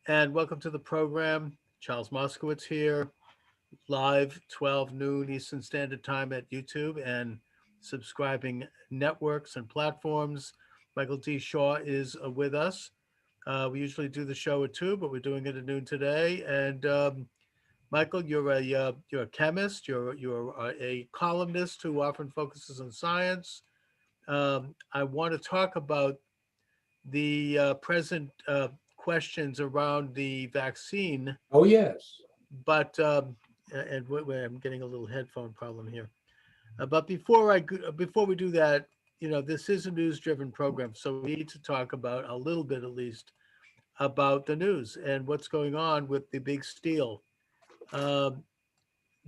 and welcome to the program. Charles Moscowitz here, live 12 noon Eastern Standard Time at YouTube and subscribing networks and platforms. Michael D. Shaw is with us. We usually do the show at 2, but we're doing it at noon today. And Michael, you're a chemist. You're a columnist who often focuses on science. I want to talk about the present questions around the vaccine, Oh, yes. but and wait, I'm getting a little headphone problem here. But before we do that, this is a news-driven program, so we need to talk about a little bit, at least, about the news and what's going on with the big steal. Um,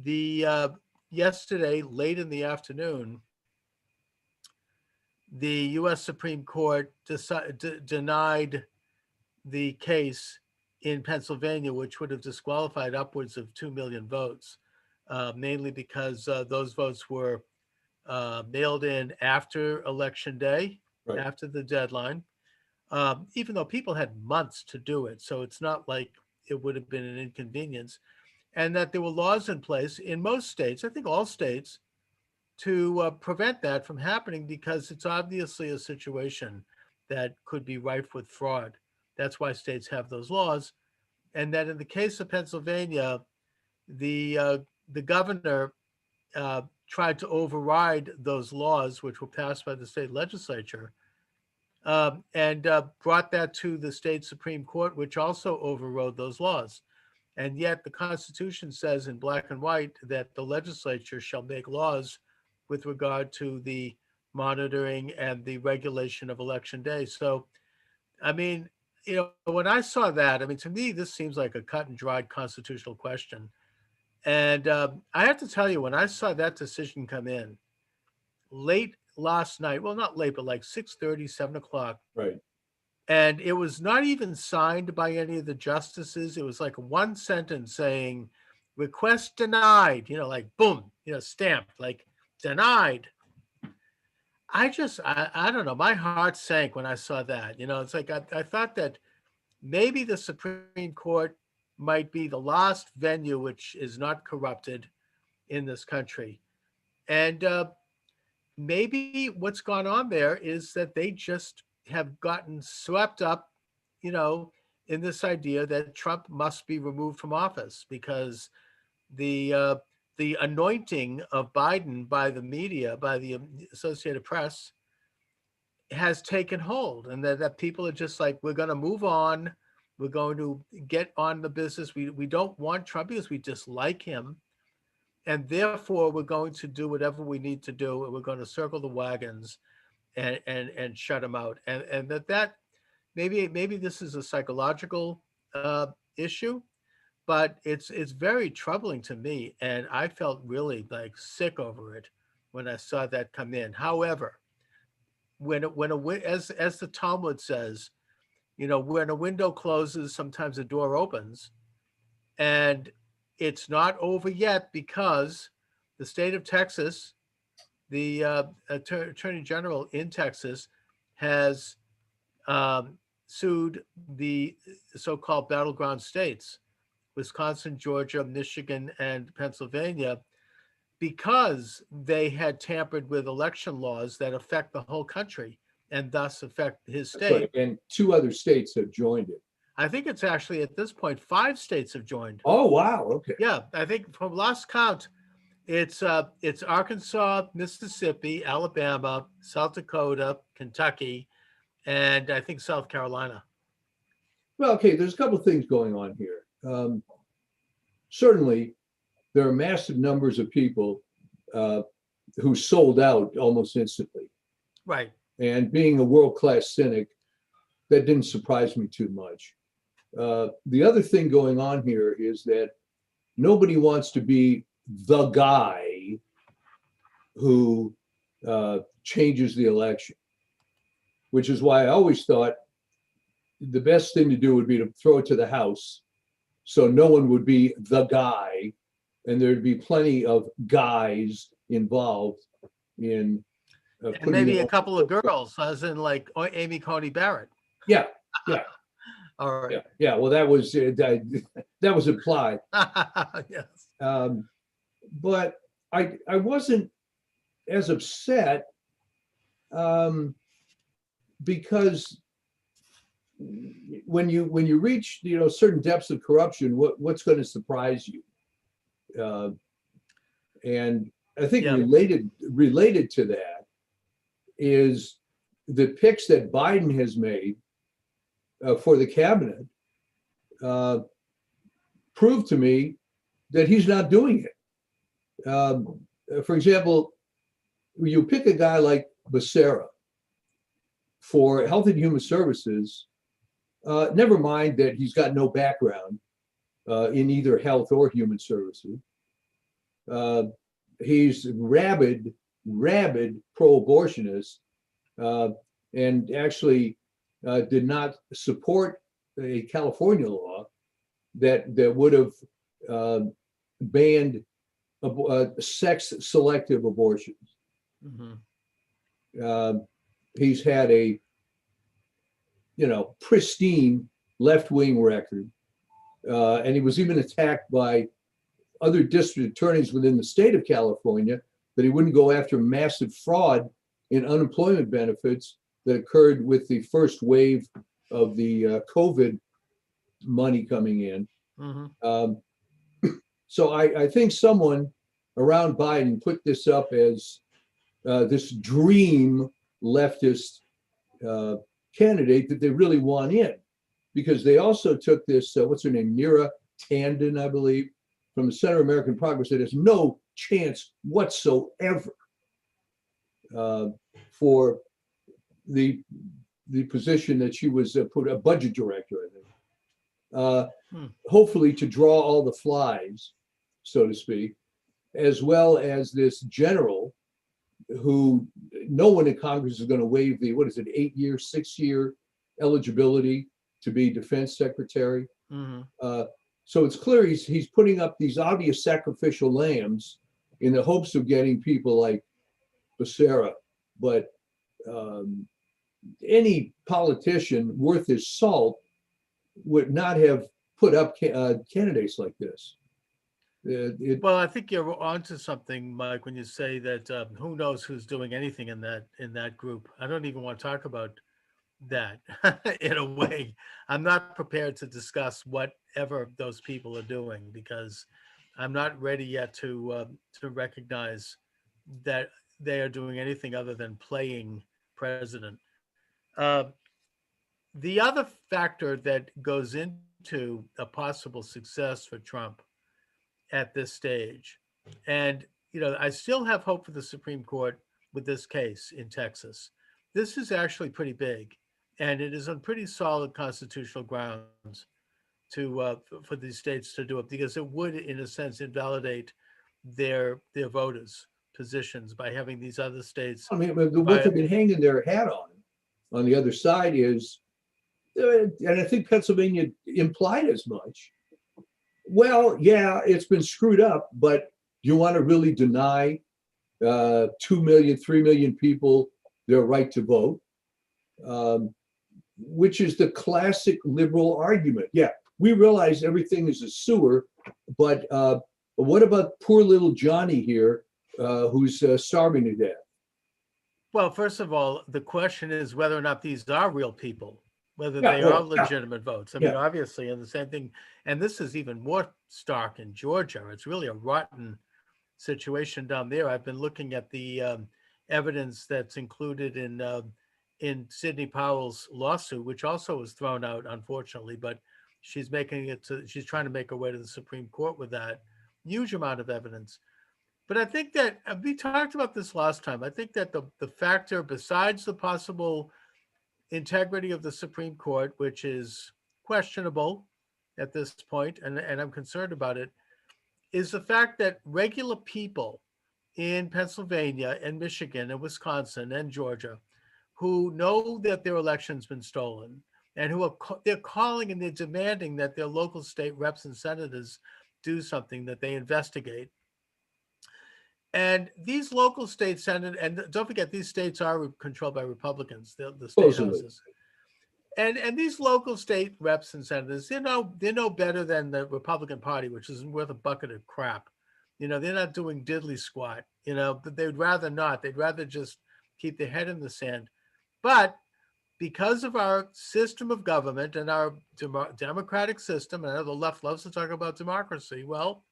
the Yesterday, late in the afternoon, the U.S. Supreme Court denied the case in Pennsylvania, which would have disqualified upwards of 2 million votes, mainly because those votes were mailed in after Election Day, Right. after the deadline, even though people had months to do it. So it's not like it would have been an inconvenience. And that there were laws in place in most states, I think all states, to prevent that from happening because it's obviously a situation that could be rife with fraud. That's why states have those laws. And that in the case of Pennsylvania, the uh, the governor tried to override those laws, which were passed by the state legislature, and brought that to the state Supreme Court, which also overrode those laws. And yet the Constitution says in black and white that the legislature shall make laws with regard to the monitoring and the regulation of election day. So, I mean, when I saw that, I mean, to me, this seems like a cut and dried constitutional question. And I have to tell you, when I saw that decision come in late last night, well, not late, but like 6:30, 7 o'clock, Right. and it was not even signed by any of the justices. It was like one sentence saying, request denied, like boom, stamped, like denied. I don't know. My heart sank when I saw that. It's like I thought that maybe the Supreme Court might be the last venue which is not corrupted in this country. And maybe what's gone on there is that they just have gotten swept up, you know, in this idea that Trump must be removed from office because the uh, the anointing of Biden by the media, by the Associated Press, has taken hold, and that people are just like, we're going to move on. We're going to get on the business. We don't want Trump because we dislike him, and therefore we're going to do whatever we need to do, and we're going to circle the wagons and shut him out. And that maybe this is a psychological issue, but it's very troubling to me, and I felt really like sick over it when I saw that come in. However, as the Talmud says, when a window closes, sometimes a door opens, and it's not over yet because the state of Texas, the attorney general in Texas, has sued the so-called battleground states, Wisconsin, Georgia, Michigan, and Pennsylvania, because they had tampered with election laws that affect the whole country and thus affect his That's right. state. And two other states have joined it. I think it's actually at this point 5 states have joined. Oh, wow. Okay. Yeah, I think from last count, it's Arkansas, Mississippi, Alabama, South Dakota, Kentucky, and I think South Carolina. Well, okay, there's a couple of things going on here. Certainly, there are massive numbers of people who sold out almost instantly. Right. And being a world-class cynic, that didn't surprise me too much. The other thing going on here is that nobody wants to be the guy who changes the election, which is why I always thought the best thing to do would be to throw it to the House so no one would be the guy, and there'd be plenty of guys involved in and maybe a couple of girls, as in like Amy Coney Barrett. Yeah, yeah. All right. Yeah. Well, that was that was implied. Yes. But I wasn't as upset because when you reach certain depths of corruption, what's going to surprise you? And I think Yeah. related to that is the picks that Biden has made for the cabinet prove to me that he's not doing it. For example, you pick a guy like Becerra for Health and Human Services. Never mind that he's got no background in either health or human services. He's rabid pro-abortionist, and actually did not support a California law that would have banned sex-selective abortions. Mm-hmm. He's had a pristine left-wing record, and he was even attacked by other district attorneys within the state of California that he wouldn't go after massive fraud in unemployment benefits that occurred with the first wave of the COVID money coming in. Mm-hmm. So I think someone around Biden put this up as this dream leftist candidate that they really want in, because they also took this, what's her name, Neera Tanden, I believe, from the Center of American Progress, that has no chance whatsoever for the position that she was put a budget director, I think. Hopefully to draw all the flies, so to speak, as well as this general who no one in Congress is going to waive the, 8-year, 6-year eligibility to be defense secretary. Mm-hmm. So it's clear he's putting up these obvious sacrificial lambs in the hopes of getting people like Becerra. But any politician worth his salt would not have put up candidates like this. Well, I think you're onto something, Mike, when you say that who knows who's doing anything in that group. I don't even want to talk about that in a way. I'm not prepared to discuss whatever those people are doing, because I'm not ready yet to recognize that they are doing anything other than playing president. Uh, the other factor that goes into a possible success for Trump at this stage, and I still have hope for the Supreme Court with this case in Texas. This is actually pretty big, and it is on pretty solid constitutional grounds for these states to do it, because it would, in a sense, invalidate their voters' positions by having these other states. I mean, what they've been hanging their hat on the other side is, and I think Pennsylvania implied as much. Well, yeah, it's been screwed up, but you want to really deny 2 million, 3 million people their right to vote, which is the classic liberal argument. Yeah, we realize everything is a sewer, but what about poor little Johnny here who's starving to death? Well, first of all, the question is whether or not these are real people, whether they are legitimate votes. I mean, obviously, and the same thing, and this is even more stark in Georgia. It's really a rotten situation down there. I've been looking at the evidence that's included in Sidney Powell's lawsuit, which also was thrown out, unfortunately, but she's she's trying to make her way to the Supreme Court with that huge amount of evidence. But I think that we talked about this last time. I think that the factor, besides the possible integrity of the Supreme Court, which is questionable at this point, and I'm concerned about it, is the fact that regular people in Pennsylvania and Michigan and Wisconsin and Georgia who know that their election's been stolen, and they're calling and they're demanding that their local state reps and senators do something, that they investigate. And these local state senate, and don't forget, these states are controlled by Republicans, the state houses. And these local state reps and senators, they're no better than the Republican Party, which isn't worth a bucket of crap. They're not doing diddly squat. But they'd rather not. They'd rather just keep their head in the sand. But because of our system of government and our democratic system, and I know the left loves to talk about democracy. Well,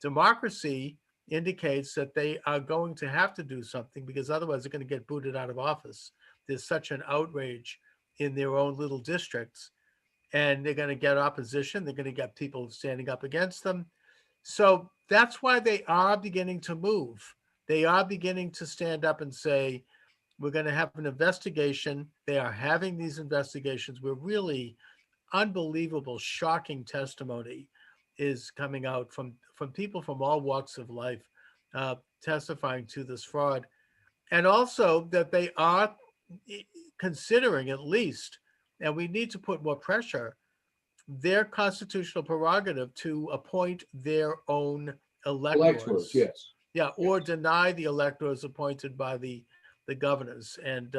democracy indicates that they are going to have to do something, because otherwise they're going to get booted out of office. There's such an outrage in their own little districts, and they're going to get opposition. They're going to get people standing up against them. So that's why they are beginning to move. They are beginning to stand up and say, we're going to have an investigation. They are having these investigations where really unbelievable, shocking testimony is coming out from people from all walks of life, testifying to this fraud. And also that they are considering, at least, and we need to put more pressure, their constitutional prerogative to appoint their own electors. Yes. Yeah, or deny the electors appointed by the governors and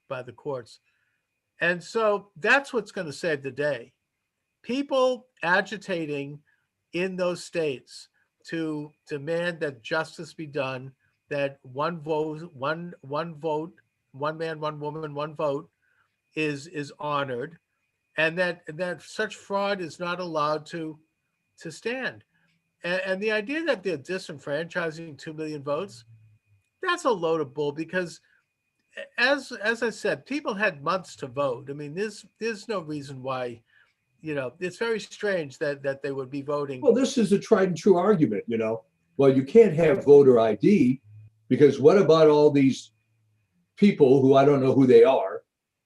by the courts. And so that's what's going to save the day. People agitating in those states to demand that justice be done, that one vote, one man, one woman, one vote is honored, and that such fraud is not allowed to stand. And the idea that they're disenfranchising 2 million votes, that's a load of bull, because as I said, people had months to vote. I mean, there's no reason why, it's very strange that they would be voting. Well, this is a tried and true argument, Well, you can't have voter ID, because what about all these people who I don't know who they are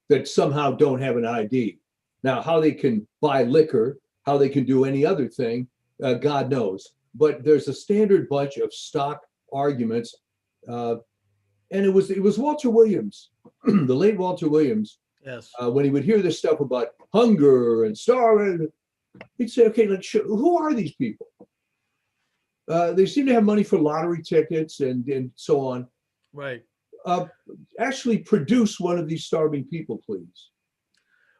that somehow don't have an ID? Now, how they can buy liquor, how they can do any other thing, God knows. But there's a standard bunch of stock arguments. And it was Walter Williams, the late Walter Williams. Yes. When he would hear this stuff about hunger and starving, he'd say, okay, who are these people? They seem to have money for lottery tickets and so on. Right. Actually produce one of these starving people, please.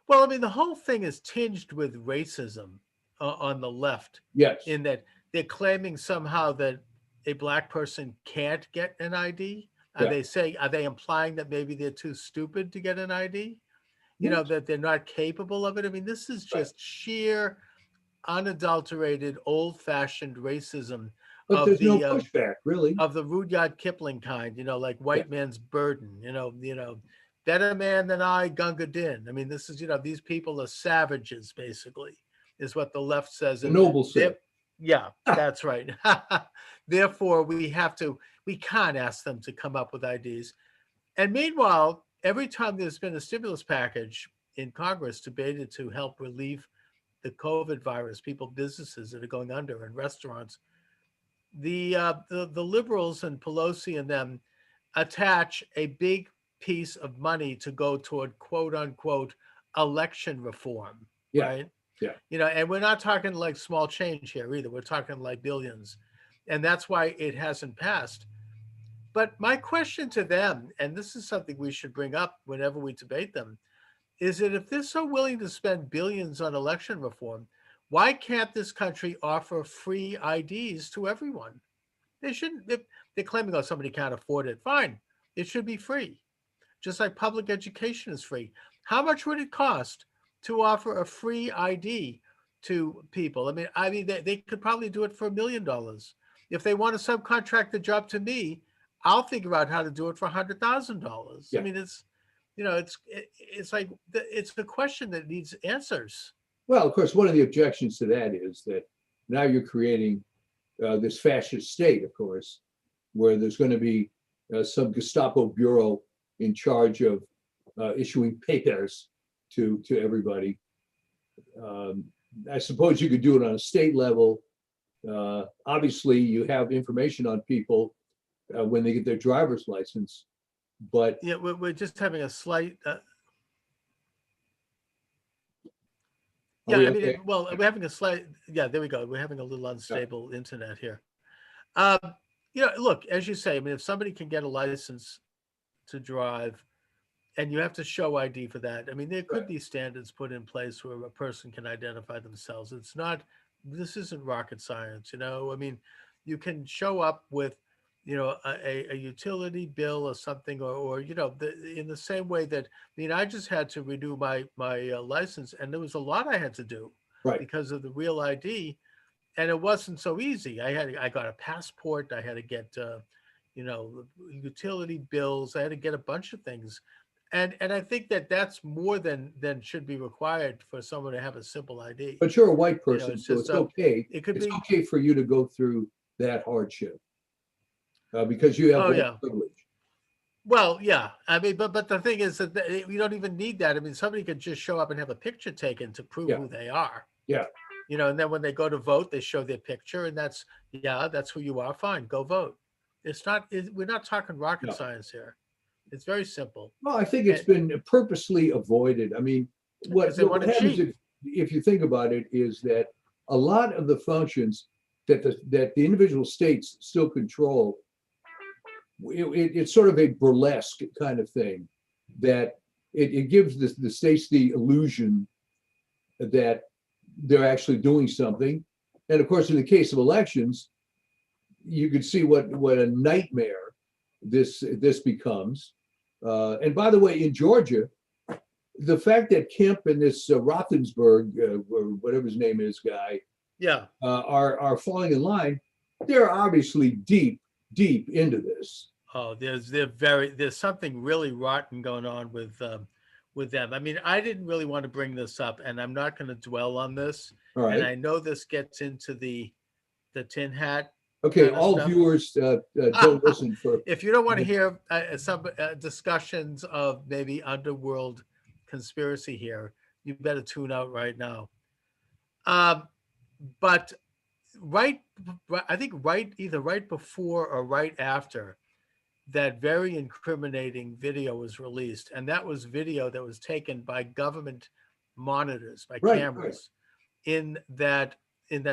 Well, I mean, the whole thing is tinged with racism on the left. Yes. In that they're claiming somehow that a Black person can't get an ID. Are they implying that maybe they're too stupid to get an ID? That they're not capable of it. I mean, this is just sheer, unadulterated, old-fashioned racism. But there's no pushback, really. Of the Rudyard Kipling kind, like white man's burden. Better man than I, Gunga Din. I mean, this is, these people are savages, basically, is what the left says. The noble said. Yeah, that's right. Therefore, we can't ask them to come up with IDs. And meanwhile, every time there's been a stimulus package in Congress debated to help relieve the COVID virus, businesses that are going under, and restaurants, the liberals and Pelosi and them attach a big piece of money to go toward quote unquote election reform, right? Yeah. And we're not talking like small change here either. We're talking like billions. And that's why it hasn't passed. But my question to them, and this is something we should bring up whenever we debate them, is that if they're so willing to spend billions on election reform, why can't this country offer free IDs to everyone? They shouldn't. They're claiming, oh, somebody can't afford it. Fine. It should be free. Just like public education is free. How much would it cost to offer a free ID to people? I mean, they could probably do it for $1 million. If they want to subcontract the job to me, I'll figure out how to do it for $100,000. Yeah. I mean, it's like it's a question that needs answers. Well, of course, one of the objections to that is that now you're creating this fascist state, of course, where there's going to be some Gestapo bureau in charge of issuing papers to everybody. I suppose you could do it on a state level. Obviously, you have information on people when they get their driver's license, but yeah, we're just having a slight. Yeah, okay? we're having a slight. Yeah, there we go. We're having a little unstable internet here. Look, as you say, if somebody can get a license to drive and you have to show ID for that. I mean, there could Right. be standards put in place where a person can identify themselves. It's not, this isn't rocket science, you know. I mean, you can show up with, you know, a utility bill or something, or you know, in the same way that, I mean, I just had to renew my license, and there was a lot I had to do Right. because of the real ID, and it wasn't so easy. I got a passport. I had to get, you know, utility bills. I had to get a bunch of things, and I think that that's more than should be required for someone to have a simple ID. But you're a white You know, person, it's so just it's okay. it could It's be. okay for you to go through that hardship because you have Oh white yeah. privilege. Well, yeah. I mean, but the thing is that you don't even need that. I mean, somebody could just show up and have a picture taken to prove Yeah. who they are. Yeah. You know, and then when they go to vote, they show their picture, and that's, yeah, that's who you are. Fine, go vote. It's not. We're not talking rocket No. science here. It's very simple, Well, I think it's and been purposely avoided. I mean, because they want what to happens cheat. if you think about it is that a lot of the functions that the individual states still control, it's sort of a burlesque kind of thing that it gives the states the illusion that they're actually doing something. And of course, in the case of elections, you could see what a nightmare this becomes. And by the way, in Georgia, the fact that Kemp and this Roethlisberger, or whatever his name is, guy, Yeah. are falling in line, they're obviously deep into this. Oh, there's something really rotten going on with them. I mean, I didn't really want to bring this up, and I'm not going to dwell on this. All And right. I know this gets into the tin hat Okay, kind of all stuff. viewers don't listen for. If you don't want to hear some discussions of maybe underworld conspiracy here, you better tune out right now. Um, but right, I think either right before or right after that very incriminating video was released, and that was video that was taken by government monitors, by Right, right. cameras in that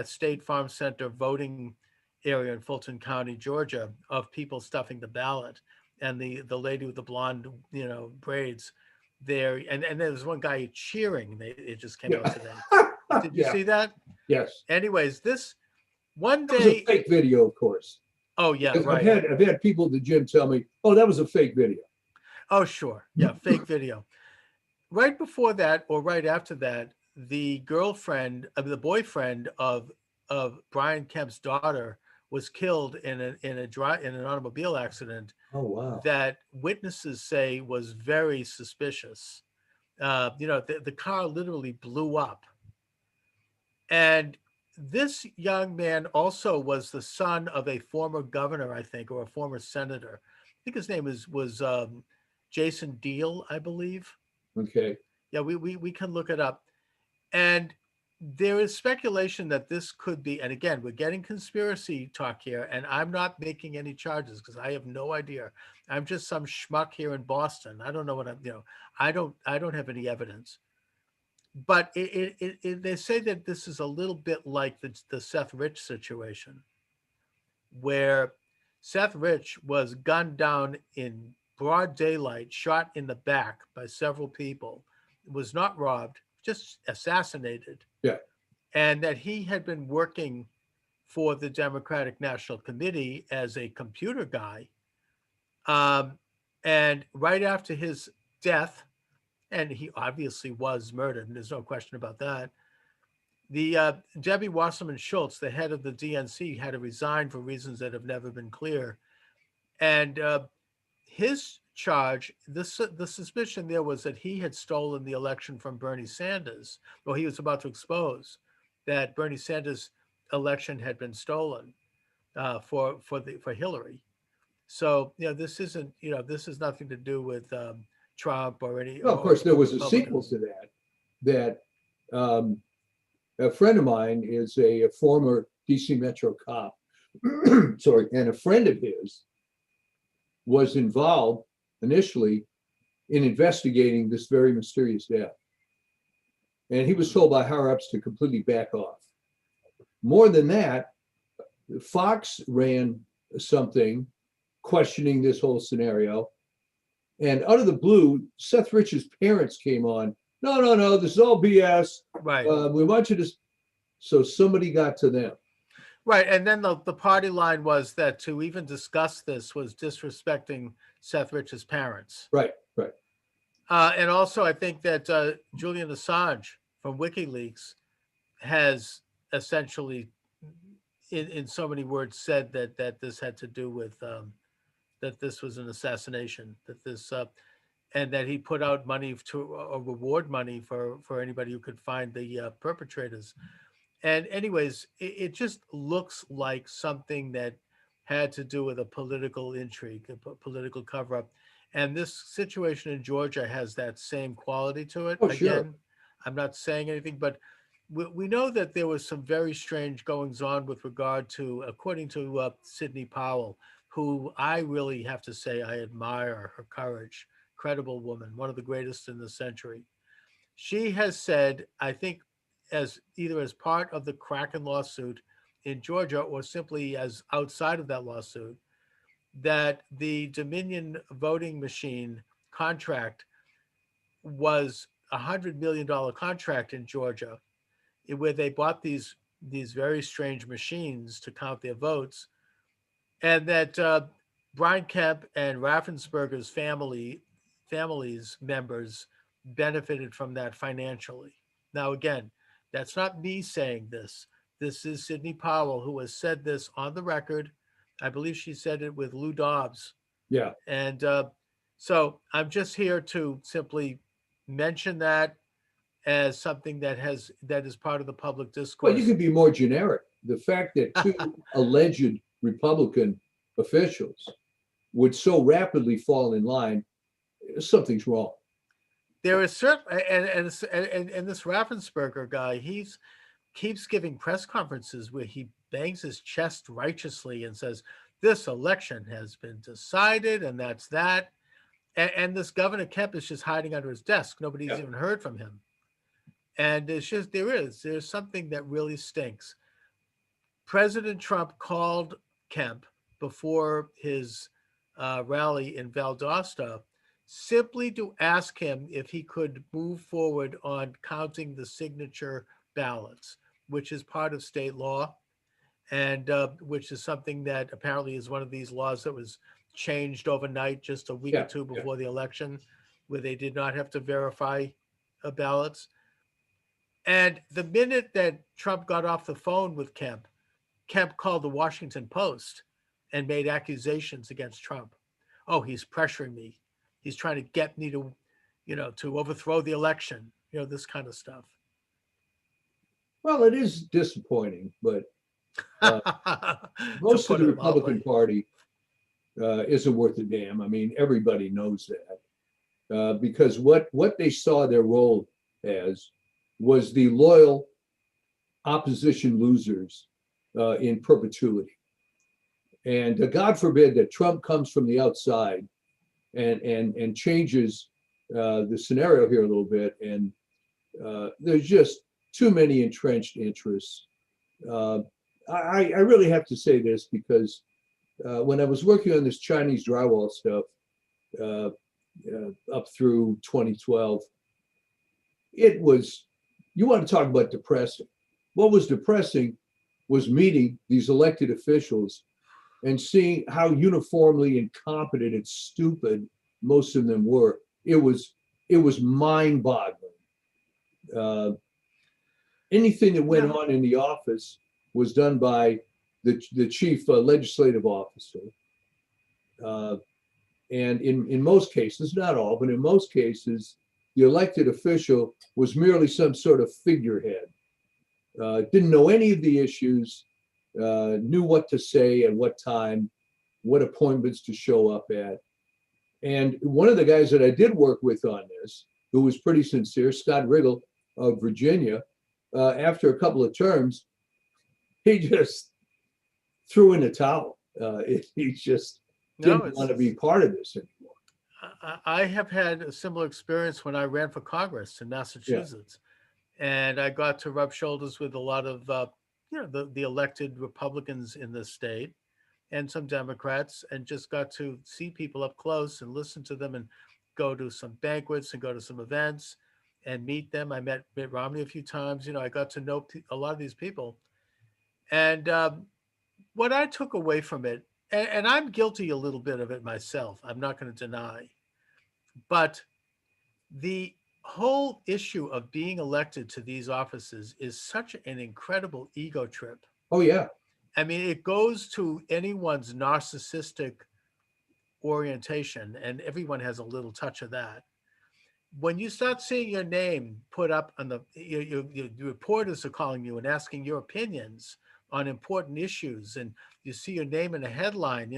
State Farm Center voting area in Fulton County, Georgia, of people stuffing the ballot, and the lady with the blonde, you know, braids there, and there was one guy cheering. It just came out Yeah. today. Did you Yeah. see that? Yes. Anyways, this one It was a day. fake video, of course. Oh yeah, Because right. I've had people at the gym tell me, "Oh, that was a fake video." Oh sure, yeah, fake video. Right before that, or right after that, the girlfriend, the boyfriend of Brian Kemp's daughter was killed in an automobile accident Oh, wow. that witnesses say was very suspicious. You know, the car literally blew up, and this young man also was the son of a former governor, I think, or a former senator. I think his name was Jason Deal, I believe. Okay. Yeah, we can look it up. And there is speculation that this could be, and again, we're getting conspiracy talk here, and I'm not making any charges because I have no idea. I'm just some schmuck here in Boston. I don't know what I'm, you know, I don't have any evidence. But they say that this is a little bit like the Seth Rich situation, where Seth Rich was gunned down in broad daylight, shot in the back by several people, was not robbed, just assassinated, Yeah. and that he had been working for the Democratic National Committee as a computer guy. Um, and right after his death, and he obviously was murdered, and there's no question about that. The Debbie Wasserman Schultz, the head of the DNC, had to resign for reasons that have never been clear. And his charge, the suspicion there was that he had stolen the election from Bernie Sanders, or he was about to expose that Bernie Sanders' election had been stolen for Hillary. So you know, this isn't, you know, this has nothing to do with Trump or any Well, of course, there or was a sequel Republicans. to that. A friend of mine is a former DC Metro cop. Sorry, and a friend of his was involved initially in investigating this very mysterious death. And he was told by higher ups to completely back off. More than that, Fox ran something questioning this whole scenario. And out of the blue, Seth Rich's parents came on. No, no, no, this is all BS. Right. We want you to. So somebody got to them. Right. And then the party line was that to even discuss this was disrespecting Seth Rich's parents. Right, right. And also, I think that Julian Assange from WikiLeaks has essentially, in so many words, said that this had to do with that this was an assassination, that this and that he put out money to reward money for anybody who could find the perpetrators. And anyways, it just looks like something that had to do with a political intrigue, a political cover up. And this situation in Georgia has that same quality to it. Oh, Again, sure. I'm not saying anything, but we know that there was some very strange goings on with regard to, according to Sidney Powell, who I really have to say I admire her courage, credible woman, one of the greatest in the century. She has said, I think, as either as part of the Kraken lawsuit in Georgia or simply as outside of that lawsuit, that the Dominion voting machine contract was $100 million contract in Georgia, where they bought these very strange machines to count their votes, and that Brian Kemp and Raffensperger's families members benefited from that financially. Now, again, that's not me saying this. This is Sidney Powell, who has said this on the record. I believe she said it with Lou Dobbs. Yeah. And so I'm just here to simply mention that as something that is part of the public discourse. Well, you could be more generic. The fact that two alleged Republican officials would so rapidly fall in line, something's wrong. There is certain, and this Raffensperger guy, he's keeps giving press conferences where he bangs his chest righteously and says, this election has been decided, and that's that. And this Governor Kemp is just hiding under his desk. Nobody's even heard from him. And it's just, there's something that really stinks. President Trump called Kemp before his rally in Valdosta simply to ask him if he could move forward on counting the signature ballots, which is part of state law, and which is something that apparently is one of these laws that was changed overnight just a week or two before the election, where they did not have to verify ballots. And the minute that Trump got off the phone with Kemp, Kemp called the Washington Post and made accusations against Trump. Oh, he's pressuring me. He's trying to get me to, to overthrow the election, this kind of stuff. Well, it is disappointing, but most of the Republican Party isn't worth a damn. I mean, everybody knows that because what they saw their role as was the loyal opposition losers in perpetuity. And God forbid that Trump comes from the outside and changes the scenario here a little bit. And there's just too many entrenched interests. I really have to say this because when I was working on this Chinese drywall stuff up through 2012, it was, you want to talk about depressing. What was depressing was meeting these elected officials and seeing how uniformly incompetent and stupid most of them were. It was mind-boggling. Anything that went on in the office was done by the chief legislative officer. And in most cases, not all, but in most cases, the elected official was merely some sort of figurehead. Didn't know any of the issues, knew what to say at what time, what appointments to show up at. And one of the guys that I did work with on this, who was pretty sincere, Scott Riggle of Virginia, after a couple of terms, he just threw in the towel. He just didn't want to be part of this anymore. I have had a similar experience when I ran for Congress in Massachusetts, and I got to rub shoulders with a lot of the elected Republicans in the state, and some Democrats, and just got to see people up close and listen to them and go to some banquets and go to some events and meet them. I met Mitt Romney a few times. I got to know a lot of these people. And what I took away from it, and I'm guilty a little bit of it myself, I'm not going to deny, but the whole issue of being elected to these offices is such an incredible ego trip. Oh, yeah. I mean, it goes to anyone's narcissistic orientation, and everyone has a little touch of that. When you start seeing your name put up on the reporters are calling you and asking your opinions on important issues, and you see your name in a headline,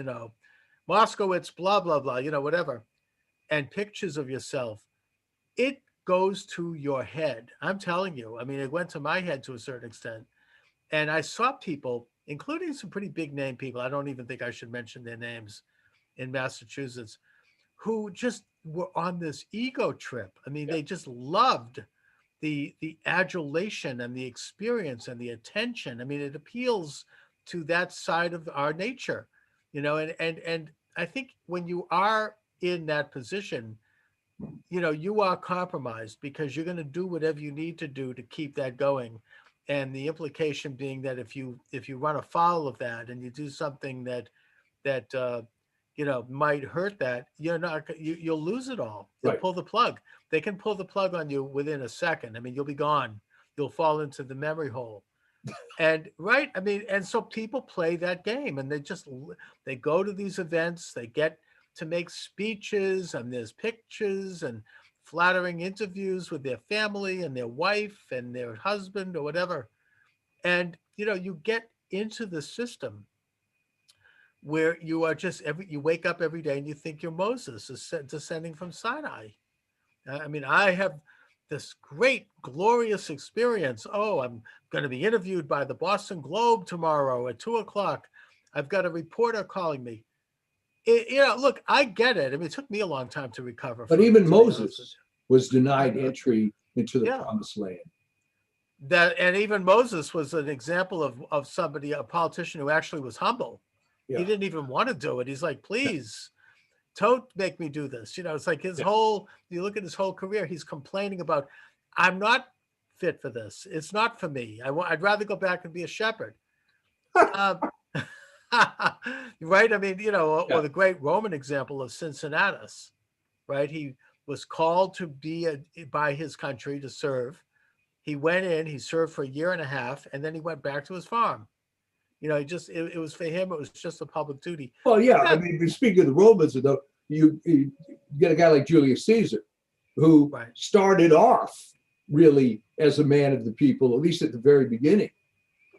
Moscowitz, blah, blah, blah, whatever, and pictures of yourself, it goes to your head. I'm telling you. I mean, it went to my head to a certain extent. And I saw people, including some pretty big name people, I don't even think I should mention their names, in Massachusetts, who just were on this ego trip. I mean, they just loved the adulation and the experience and the attention. I mean, it appeals to that side of our nature, and I think when you are in that position, you are compromised because you're going to do whatever you need to do to keep that going. And the implication being that if you run afoul of that and you do something that might hurt that, you'll lose it all. They'll pull the plug. They can pull the plug on you within a second. I mean, you'll be gone. You'll fall into the memory hole. And right. I mean, and so people play that game, and they go to these events, they get to make speeches, and there's pictures and flattering interviews with their family and their wife and their husband or whatever. And, you get into the system where you are you wake up every day and you think you're Moses descending from Sinai. I mean, I have this great, glorious experience. Oh, I'm going to be interviewed by the Boston Globe tomorrow at 2:00. I've got a reporter calling me. Look, I get it. I mean, it took me a long time to recover. But even Moses was denied entry into the promised land. And even Moses was an example of somebody, a politician who actually was humble. Yeah. He didn't even want to do it. He's like, please, don't make me do this. It's like you look at his whole career, he's complaining about, I'm not fit for this. It's not for me. I'd rather go back and be a shepherd. Right? I mean, or the great Roman example of Cincinnatus, right? He was called to be by his country to serve. He went in, he served for 1.5 years, and then he went back to his farm. It was for him, it was just a public duty. Well, yeah. I mean, speaking of the Romans, though, you get a guy like Julius Caesar, who started off really as a man of the people, at least at the very beginning.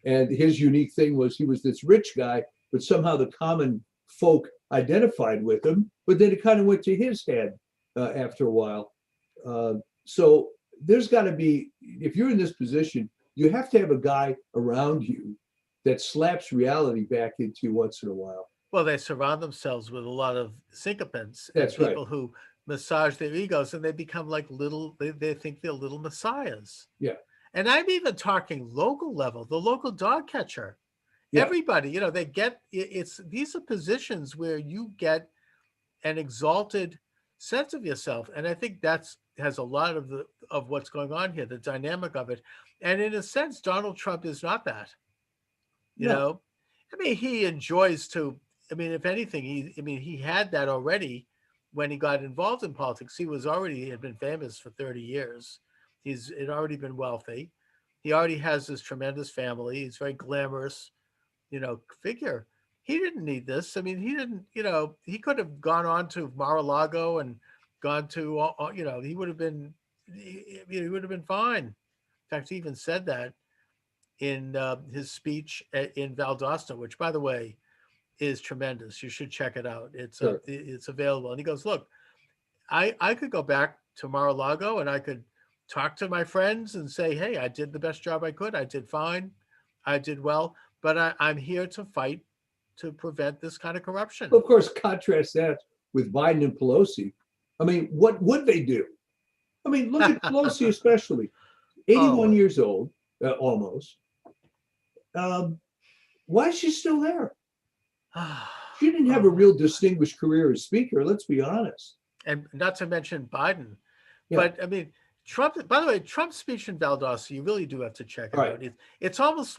And his unique thing was he was this rich guy, but somehow the common folk identified with him. But then it kind of went to his head after a while. So there's got to be, if you're in this position, you have to have a guy around you that slaps reality back into you once in a while. Well, they surround themselves with a lot of sycophants. That's and people who massage their egos, and they become like they think they're little messiahs. Yeah. And I'm even talking local level, the local dog catcher. Yeah. Everybody, they get, these are positions where you get an exalted sense of yourself. And I think has a lot of what's going on here, the dynamic of it. And in a sense, Donald Trump is not that. You know, I mean, he enjoys to, I mean, if anything, he had that already when he got involved in politics. He had been famous for 30 years. Had already been wealthy. He already has this tremendous family. He's very glamorous, figure. He didn't need this. I mean, he didn't, he could have gone on to Mar-a-Lago and gone to, he would have been fine. In fact, he even said that in his speech in Valdosta, which, by the way, is tremendous. You should check it out. It's available. And he goes, look, I could go back to Mar-a-Lago and I could talk to my friends and say, hey, I did the best job I could. I did fine. I did well. But I'm here to fight to prevent this kind of corruption. Well, of course, contrast that with Biden and Pelosi. I mean, what would they do? I mean, look at Pelosi especially. 81 years old, almost. Why is she still there? She didn't have a real distinguished career as speaker, let's be honest. And not to mention Biden. Yeah. But I mean, Trump. By the way, Trump's speech in Valdosta, you really do have to check it Right. out. It's almost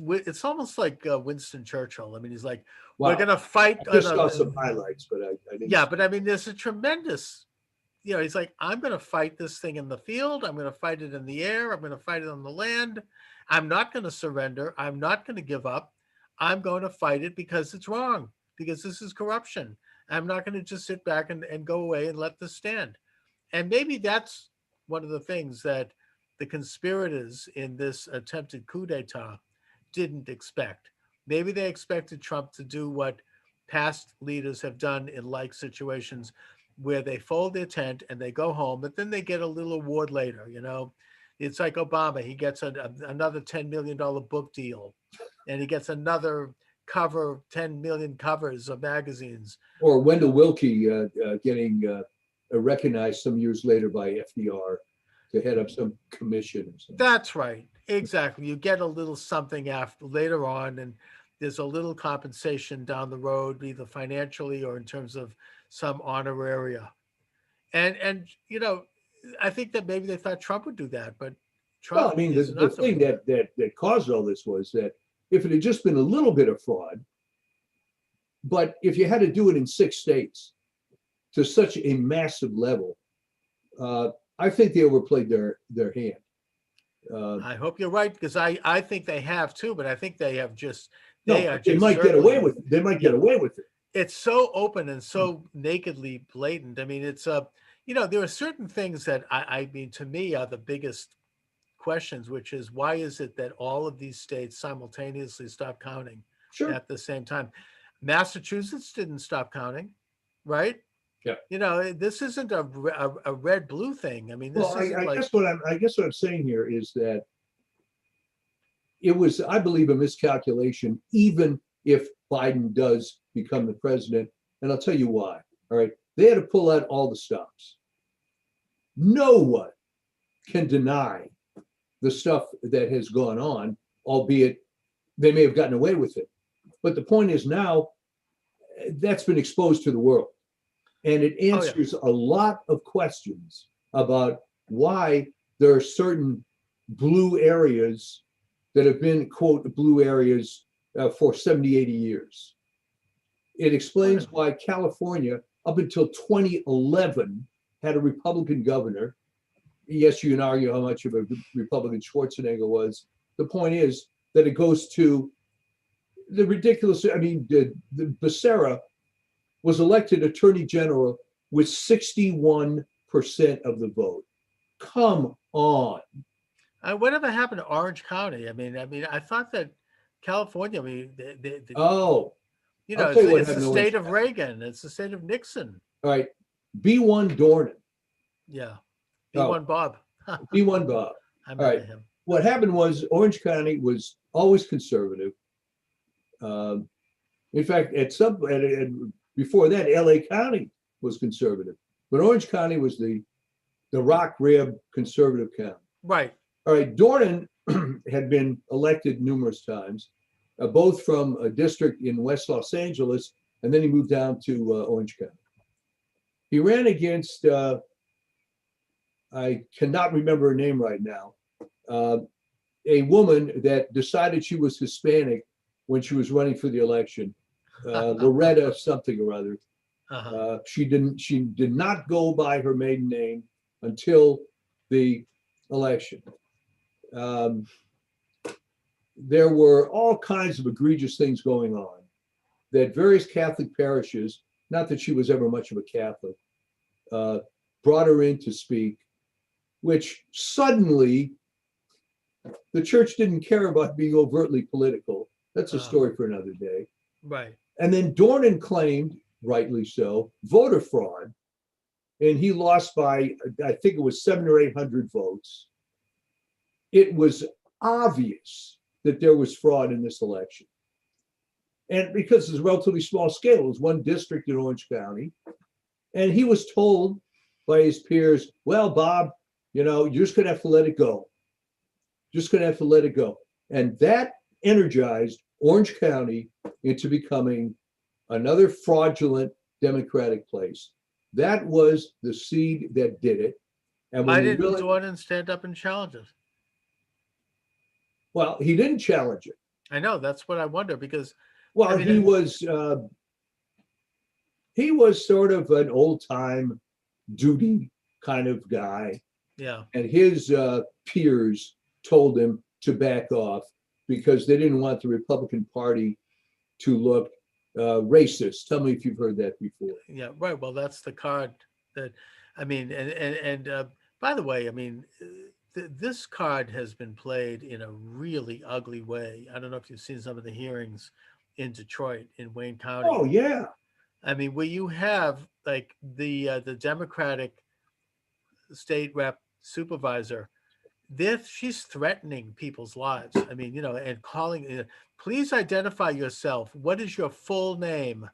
like Winston Churchill. I mean, he's like, Wow. "We're going to fight." I just saw some highlights, but I didn't. Yeah, but I mean, there's a tremendous. He's like, "I'm going to fight this thing in the field. I'm going to fight it in the air. I'm going to fight it on the land. I'm not going to surrender. I'm not going to give up. I'm going to fight it because it's wrong, because this is corruption. I'm not going to just sit back and go away and let this stand." And maybe that's one of the things that the conspirators in this attempted coup d'etat didn't expect. Maybe they expected Trump to do what past leaders have done in like situations, where they fold their tent and they go home, but then they get a little award later. It's like Obama. He gets another $10 million book deal, and he gets another 10 million covers of magazines. Or Wendell Willkie getting recognized some years later by FDR to head up some commission or something. That's right. Exactly. You get a little something later on, and there's a little compensation down the road, either financially or in terms of some honoraria. And I think that maybe they thought Trump would do that, but Trump. Well, I mean, the thing that caused all this was that if it had just been a little bit of fraud, but if you had to do it in 6 states to such a massive level, I think they overplayed their hand. I hope you're right, because I think they have too, but I think they have just they might get away with it. They might get away with it. It's so open and so nakedly blatant. I mean, it's there are certain things that I mean, to me, are the biggest questions, which is, why is it that all of these states simultaneously stop counting at the same time? Massachusetts didn't stop counting, right? Yeah. This isn't a red-blue thing. I mean, this isn't I guess what I'm saying here is that it was, I believe, a miscalculation, even if Biden does become the president. And I'll tell you why. All right. They had to pull out all the stops. No one can deny the stuff that has gone on, albeit they may have gotten away with it. But the point is, now that's been exposed to the world. And it answers a lot of questions about why there are certain blue areas that have been, quote, blue areas for 70, 80 years. It explains why California, up until 2011, had a Republican governor. Yes, you can argue how much of a Republican Schwarzenegger was. The point is that it goes to the ridiculous. I mean, the Becerra was elected attorney general with 61% of the vote. Come on. Whatever happened to Orange County? I mean, I thought that California. I mean, it's the state of Reagan. It's the state of Nixon. All right, B1 Dornan. Yeah, B1 Bob. B1 Bob. I remember him. What happened was Orange County was always conservative. In fact, before that, LA County was conservative, but Orange County was the rock rib conservative county. Right. All right. Dornan had been elected numerous times, both from a district in West Los Angeles, and then he moved down to Orange County. He ran against, I cannot remember her name right now, a woman that decided she was Hispanic when she was running for the election. Loretta something or other. She did not go by her maiden name until the election. There were all kinds of egregious things going on that various Catholic parishes, not that she was ever much of a Catholic, brought her in to speak, which suddenly the church didn't care about being overtly political. That's a story for another day. Right. And then Dornan claimed, rightly so, voter fraud. And he lost by, I think it was 700 or 800 votes. It was obvious that there was fraud in this election. And because it's a relatively small scale, it was one district in Orange County. And he was told by his peers, well, Bob, you're just going to have to let it go. Just going to have to let it go. And that energized Orange County into becoming another fraudulent Democratic place. That was the seed that did it. And Why when you didn't really, Jordan stand up and challenge it? well, he didn't challenge it. I know, that's what I wonder, because Well, I mean, he was sort of an old time duty kind of guy, yeah, and his peers told him to back off because they didn't want the Republican Party to look racist. Tell me if you've heard that before. yeah, right. Well, that's the card that, I mean, and by the way, I mean, this card has been played in a really ugly way. I don't know if you've seen some of the hearings in Detroit, in Wayne County. Oh yeah, I mean, where you have like the Democratic state rep supervisor, she's threatening people's lives. I mean, and calling, please identify yourself. What is your full name?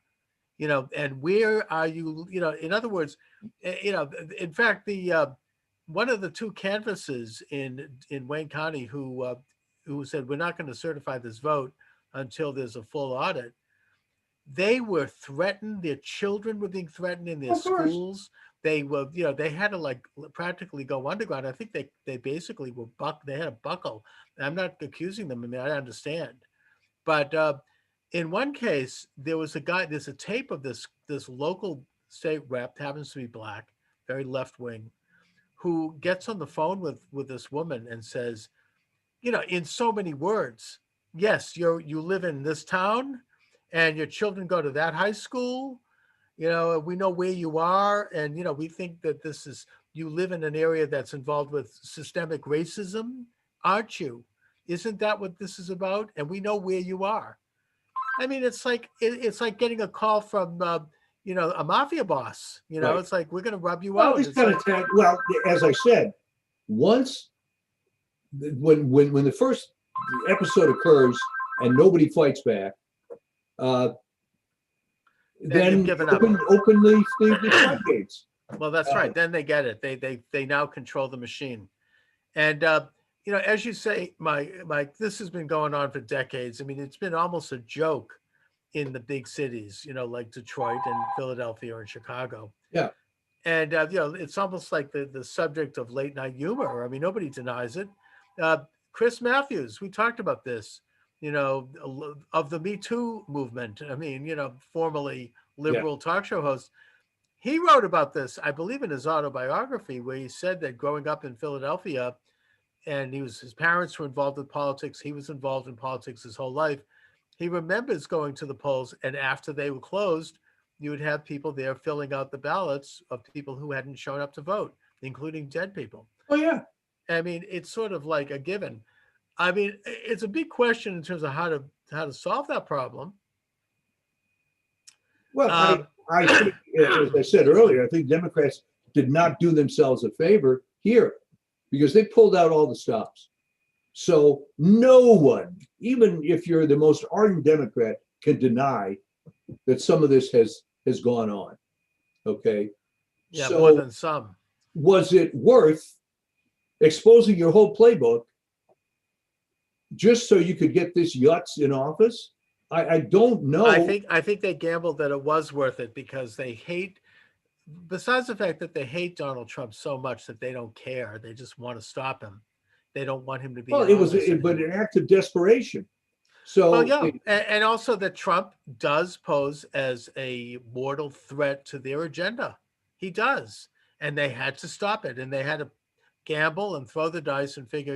And where are you? In other words, in fact, the one of the two canvassers in Wayne County who said we're not going to certify this vote until there's a full audit. They were threatened. Their children were being threatened in their of course. schools. They were, they had to like practically go underground. I think they basically were they had a buckle. I'm not accusing them. I mean, I understand. But in one case, there was a guy, there's a tape of this local state rep, happens to be black, very left wing, who gets on the phone with this woman and says, in so many words, yes, you live in this town and your children go to that high school. We know where you are, and we think that you live in an area that's involved with systemic racism, aren't you? Isn't that what this is about? And we know where you are. I mean, it's like getting a call from a mafia boss. Right. It's like, we're going to rub you Well, out. it's It's kind like, of well, as I said, once when the first episode occurs and nobody fights back, then you've given up. openly the floodgates. Well, that's right. Then they get it. They now control the machine. And as you say, Mike, this has been going on for decades. I mean, it's been almost a joke in the big cities, like Detroit and Philadelphia and Chicago. Yeah. And it's almost like the subject of late night humor. I mean, nobody denies it. Chris Matthews, we talked about this, of the Me Too movement. I mean, formerly liberal talk show host. He wrote about this, I believe, in his autobiography, where he said that growing up in Philadelphia, and his parents were involved with politics. He was involved in politics his whole life. He remembers going to the polls, and after they were closed, you would have people there filling out the ballots of people who hadn't shown up to vote, including dead people. Oh yeah. I mean, it's sort of like a given. I mean, it's a big question in terms of how to solve that problem. Well, I think, as I said earlier, I think Democrats did not do themselves a favor here because they pulled out all the stops. So no one, even if you're the most ardent Democrat, can deny that some of this has gone on. Okay. Yeah, so more than some. Was it worth exposing your whole playbook just so you could get this Yutz in office? I don't know. I think they gambled that it was worth it because they hate, besides the fact that they hate Donald Trump so much that they don't care. They just want to stop him. They don't want him to be. Well, it was but an act of desperation. So well, yeah, and also that Trump does pose as a mortal threat to their agenda. He does, and they had to stop it, and they had to gamble and throw the dice and figure,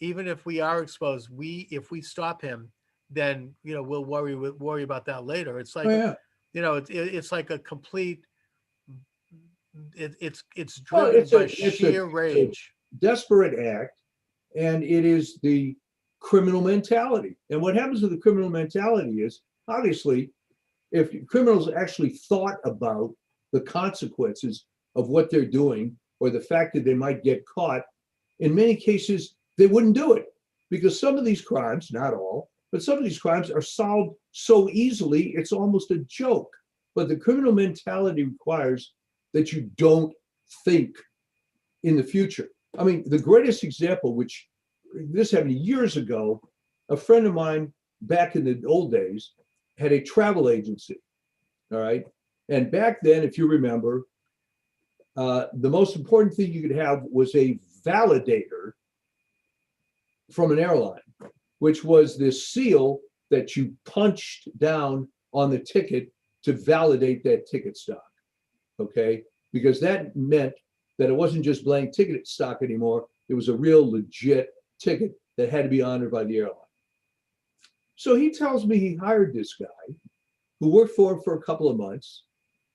even if we are exposed, if we stop him, then we'll worry about that later. It's like it's like a complete. It's driven by sheer rage. Desperate act, and it is the criminal mentality. And what happens with the criminal mentality is, obviously, if criminals actually thought about the consequences of what they're doing or the fact that they might get caught, in many cases, they wouldn't do it because some of these crimes, not all, but some of these crimes are solved so easily, it's almost a joke. But the criminal mentality requires that you don't think in the future. I mean, the greatest example, which this happened years ago, a friend of mine back in the old days had a travel agency. All right. And back then, if you remember, the most important thing you could have was a validator from an airline, which was this seal that you punched down on the ticket to validate that ticket stock. Okay. Because that meant that it wasn't just blank ticket stock anymore. It was a real legit ticket that had to be honored by the airline. So he tells me he hired this guy who worked for him for a couple of months,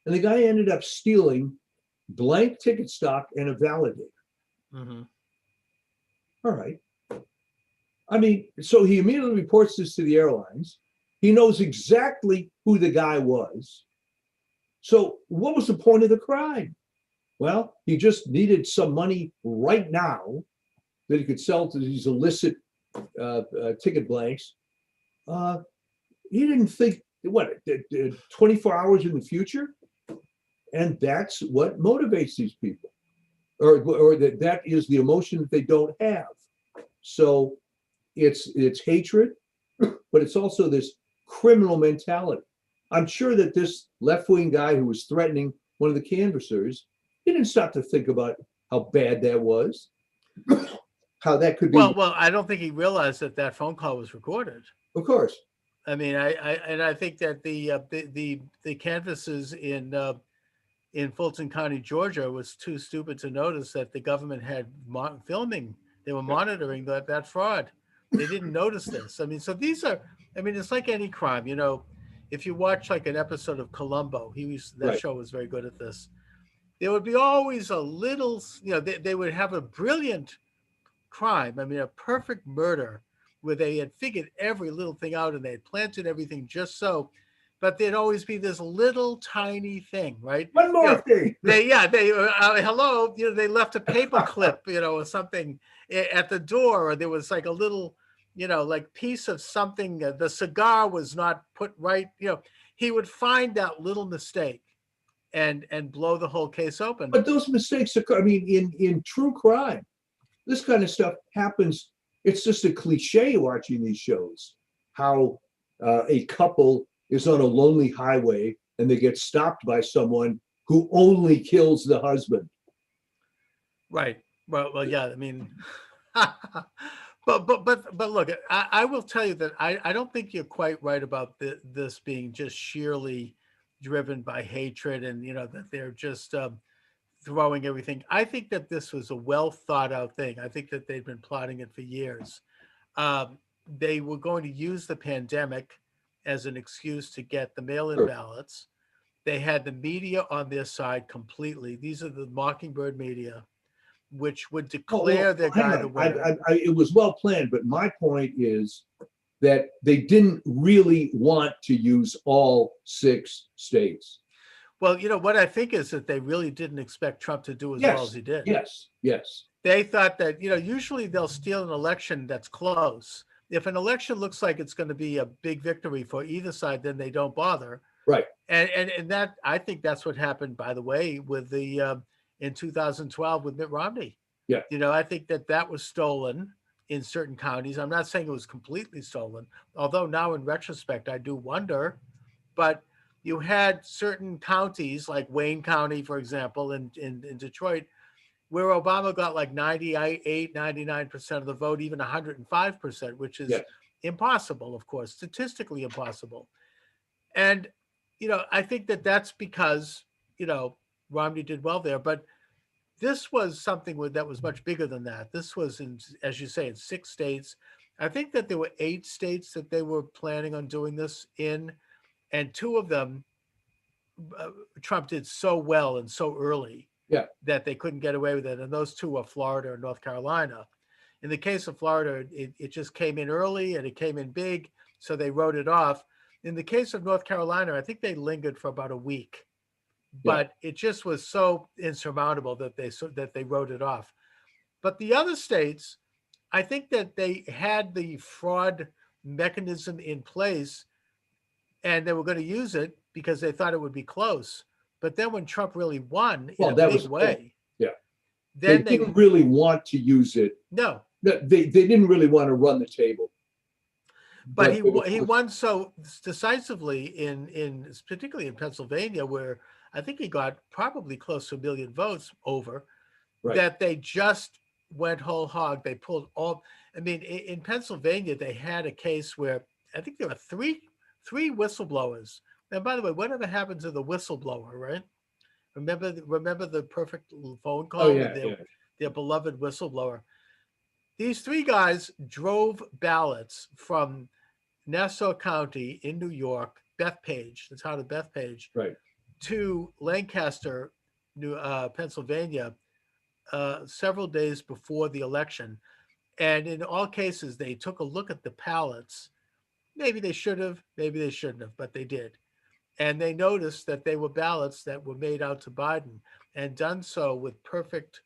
and the guy ended up stealing blank ticket stock and a validator. Mm-hmm. All right. I mean, so he immediately reports this to the airlines. He knows exactly who the guy was. So what was the point of the crime? Well, he just needed some money right now that he could sell to these illicit ticket blanks. He didn't think, 24 hours in the future? And that's what motivates these people, or that is the emotion that they don't have. So it's hatred, but it's also this criminal mentality. I'm sure that this left-wing guy who was threatening one of the canvassers, he didn't stop to think about how bad that was, how that could be. Well, I don't think he realized that that phone call was recorded. Of course. I mean, I think that the canvassers in Fulton County, Georgia, was too stupid to notice that the government had filming. They were monitoring that fraud. They didn't notice this. I mean, so these are. I mean, it's like any crime. You know, if you watch like an episode of Columbo, that show was very good at this. There would be always a little. You know, they would have a brilliant crime. I mean, a perfect murder where they had figured every little thing out and they had planted everything just so, but there'd always be this little tiny thing, right? One more thing. Hello, you know, they left a paper clip, you know, or something at the door, or there was like a little, you know, like piece of something, the cigar was not put right, you know, he would find that little mistake and blow the whole case open. But those mistakes occur. I mean, in true crime, this kind of stuff happens. It's just a cliche watching these shows, how a couple is on a lonely highway and they get stopped by someone who only kills the husband. Right. Well, yeah. I mean, but look, I will tell you that I don't think you're quite right about this being just sheerly driven by hatred and, you know, that they're just throwing everything. I think that this was a well thought out thing. I think that they've been plotting it for years. They were going to use the pandemic as an excuse to get the mail-in ballots. They had the media on their side completely. These are the Mockingbird media, which would declare their guy the winner. It was well planned, but my point is that they didn't really want to use all 6 states. Well, you know, what I think is that they really didn't expect Trump to do as well as he did. Yes. They thought that, you know, usually they'll steal an election that's close. If an election looks like it's going to be a big victory for either side, then they don't bother. Right. And that, I think that's what happened, by the way, with the in 2012 with Mitt Romney. Yeah. You know, I think that was stolen in certain counties. I'm not saying it was completely stolen, although now in retrospect, I do wonder. But you had certain counties like Wayne County, for example, in Detroit, where Obama got like 98, 99% of the vote, even 105%, which is impossible, of course, statistically impossible. And, you know, I think that that's because, you know, Romney did well there, but this was something that was much bigger than that. This was, in, as you say, in 6 states. I think that there were 8 states that they were planning on doing this in, and 2 of them, Trump did so well and so early that they couldn't get away with it. And those 2 are Florida and North Carolina. In the case of Florida, it just came in early and it came in big, so they wrote it off. In the case of North Carolina, I think they lingered for about a week, but it just was so insurmountable that they wrote it off. But the other states, I think that they had the fraud mechanism in place and they were going to use it because they thought it would be close. But then when Trump really won in a big way, then they didn't really want to use it. No. They didn't really want to run the table. But but of he course, won so decisively in particularly in Pennsylvania, where I think he got probably close to 1 million votes over, right. that they just went whole hog. They pulled all. I mean, in Pennsylvania, they had a case where I think there were three whistleblowers. And by the way, whatever happened to the whistleblower, right? Remember the perfect phone Oh call with yeah, yeah. their beloved whistleblower. These three guys drove ballots from Nassau County in New York, Bethpage, the town of Bethpage, Right. to Lancaster, Pennsylvania, several days before the election. And in all cases, they took a look at the ballots. Maybe they should have, maybe they shouldn't have, but they did. And they noticed that they were ballots that were made out to Biden and done so with perfect.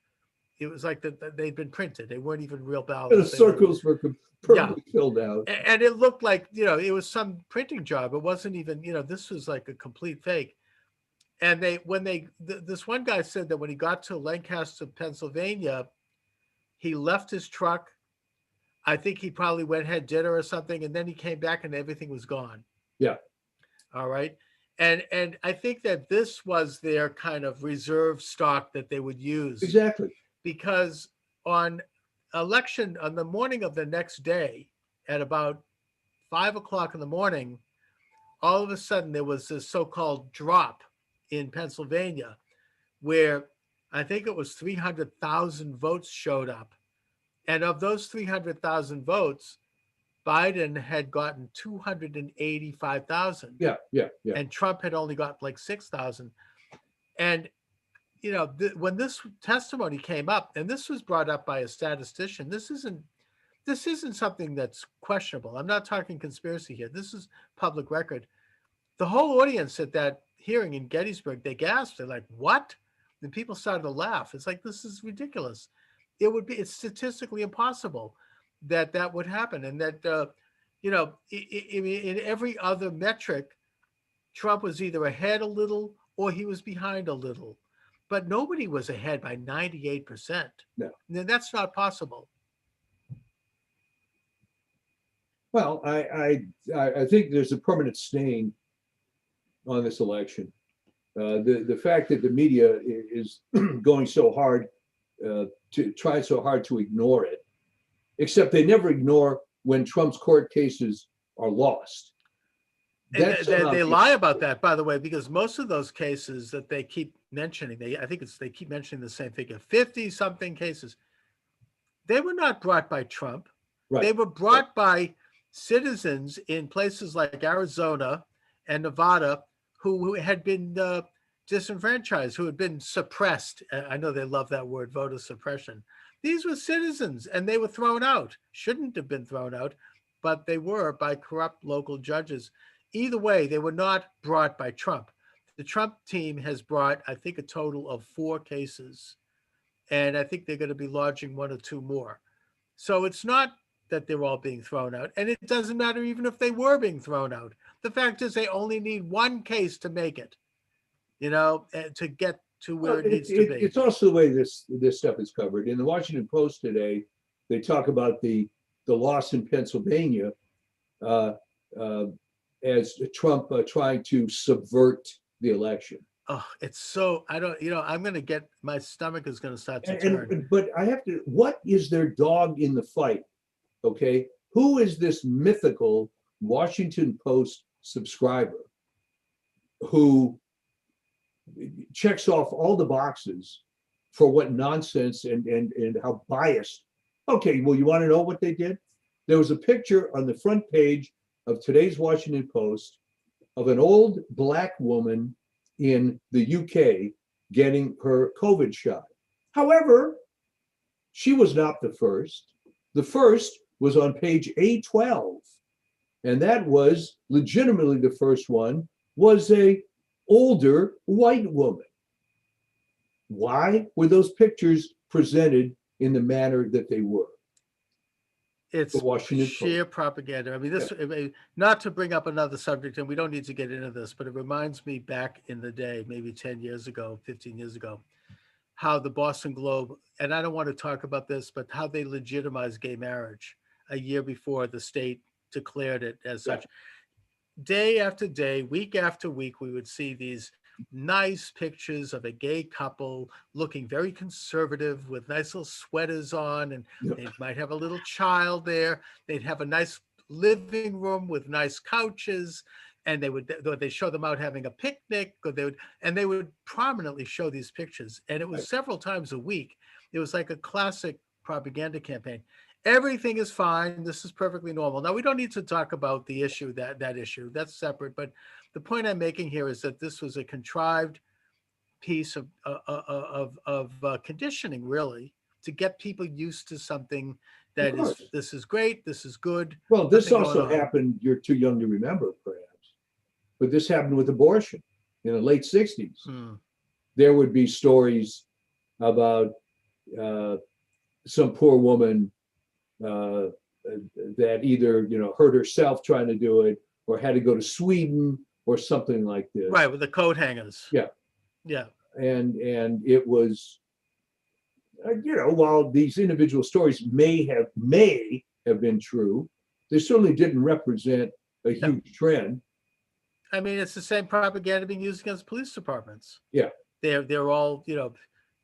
It was like that they'd been printed. They weren't even real The ballots. They were, circles were yeah. perfectly filled out. And it looked like, it was some printing job. It wasn't even, this was like a complete fake. And this one guy said that when he got to Lancaster, Pennsylvania, he left his truck. I think he probably went had dinner or something, and then he came back and everything was gone. Yeah. All right. And I think that this was their kind of reserve stock that they would use. Exactly. Because on the morning of the next day at about 5 o'clock in the morning, all of a sudden there was this so-called drop in Pennsylvania where I think it was 300,000 votes showed up. And of those 300,000 votes, Biden had gotten 285,000. Yeah. And Trump had only got like 6,000. And, when this testimony came up, and this was brought up by a statistician, this isn't something that's questionable. I'm not talking conspiracy here. This is public record. The whole audience at that hearing in Gettysburg, they gasped. They're like, what? And people started to laugh. It's like, this is ridiculous. It's statistically impossible that would happen. And that, in every other metric, Trump was either ahead a little or he was behind a little. But nobody was ahead by 98%. No. And that's not possible. Well, I think there's a permanent stain on this election. The fact that the media is going so hard to ignore it, except they never ignore when Trump's court cases are lost. They lie about that, by the way, because most of those cases that they keep mentioning, they keep mentioning the same figure, 50-something cases. They were not brought by Trump. Right. They were brought by citizens in places like Arizona and Nevada who had been disenfranchised, who had been suppressed. I know they love that word, voter suppression. These were citizens, and they were thrown out. Shouldn't have been thrown out, but they were by corrupt local judges. Either way, they were not brought by Trump. The Trump team has brought, I think, a total of 4 cases, and I think they're going to be lodging 1 or 2 more. So it's not that they're all being thrown out, and it doesn't matter even if they were being thrown out. The fact is they only need 1 case to make it, to get to where it needs to be. It's also the way this stuff is covered. In the Washington Post today, they talk about the loss in Pennsylvania as Trump trying to subvert the election. Oh, it's so, I'm going to get, my stomach is going to start to turn. But I have to, what is their dog in the fight? Okay. Who is this mythical Washington Post subscriber who checks off all the boxes for what nonsense and how biased? Okay, well, you want to know what they did? There was a picture on the front page of today's Washington Post of an old Black woman in the UK getting her COVID shot. However, she was not the first. The first was on page A12, and that was legitimately the first one, was a older white woman. Why were those pictures presented in the manner that they were? It's sheer propaganda. I mean, not to bring up another subject, and we don't need to get into this, but it reminds me back in the day, maybe 10 years ago, 15 years ago, how the Boston Globe, and I don't want to talk about this, but how they legitimized gay marriage a year before the state declared it as Yeah. such. Day after day, week after week, we would see these nice pictures of a gay couple looking very conservative with nice little sweaters on, and Yeah. they might have a little child there. They'd have a nice living room with nice couches, and they show them out having a picnic, or they would prominently show these pictures, and it was Right. several times a week. It was like a classic propaganda campaign. Everything is fine. This is perfectly normal. Now, we don't need to talk about the issue, that issue. That's separate. But the point I'm making here is that this was a contrived piece of conditioning, really, to get people used to something Of that course. this is great, this is good. Well, this nothing also going on. happened, you're too young to remember, perhaps, but this happened with abortion in the late 60s. Hmm. There would be stories about some poor woman that either, hurt herself trying to do it or had to go to Sweden or something like this. Right, with the coat hangers. Yeah. Yeah. And it was, while these individual stories may have been true, they certainly didn't represent a huge trend. I mean, it's the same propaganda being used against police departments. Yeah. They're all,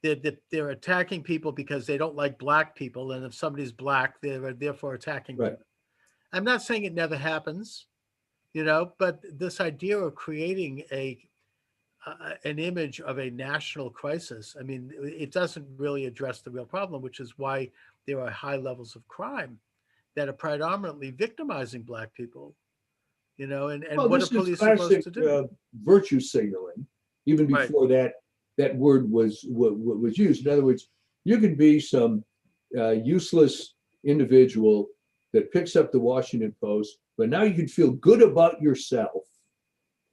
they're attacking people because they don't like black people, and if somebody's black, they're therefore attacking them. Right. I'm not saying it never happens, but this idea of creating an image of a national crisis, I mean, it doesn't really address the real problem, which is why there are high levels of crime that are predominantly victimizing black people. And Well, what are this is police classic supposed to do? virtue signaling, even before that word was used. In other words, you could be some useless individual that picks up the Washington Post, but now you can feel good about yourself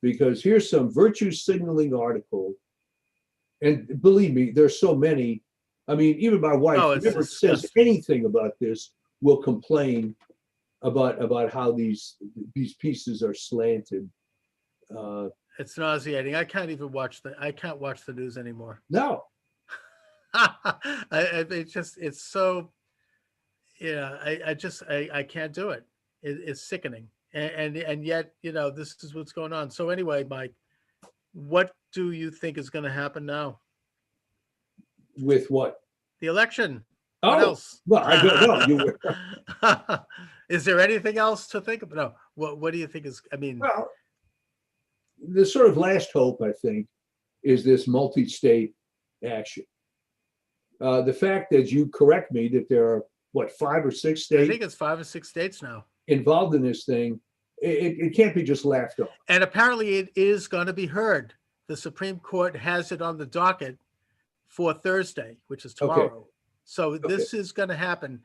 because here's some virtue signaling article. And believe me, there's so many. I mean, even my wife, whoever says anything about this, will complain about how these pieces are slanted. It's nauseating. I can't watch the news anymore. No. It's so, I can't do it. It's sickening. And yet, this is what's going on. So anyway, Mike, what do you think is going to happen now? With what? The election. Oh, what else? Well, I don't know. Is there anything else to think about? No. What do you think is, Well, the sort of last hope, I think, is this multi-state action. The fact that you correct me that there are, 5 or 6 states? I think it's 5 or 6 states now involved in this thing. It can't be just laughed off. And apparently it is going to be heard. The Supreme Court has it on the docket for Thursday, which is tomorrow. Okay. So this is going to happen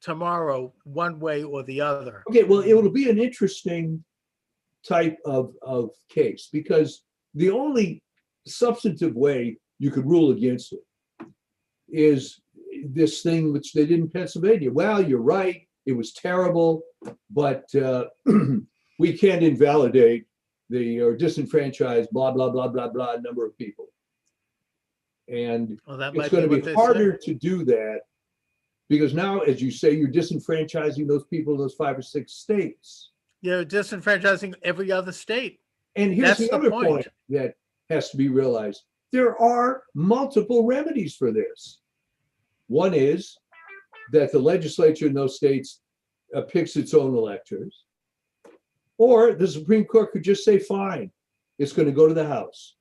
tomorrow, one way or the other. Okay, well, it will be an interesting type of case because the only substantive way you could rule against it is this thing which they did in Pennsylvania. Well, you're right, it was terrible, but we can't invalidate or disenfranchise blah, blah, blah, blah, blah number of people. And it's going to be harder to do that because now, as you say, you're disenfranchising those people in those 5 or 6 states. You're disenfranchising every other state. And here's the other point that has to be realized. There are multiple remedies for this. One is that the legislature in those states picks its own electors, or the Supreme Court could just say, fine, it's going to go to the House.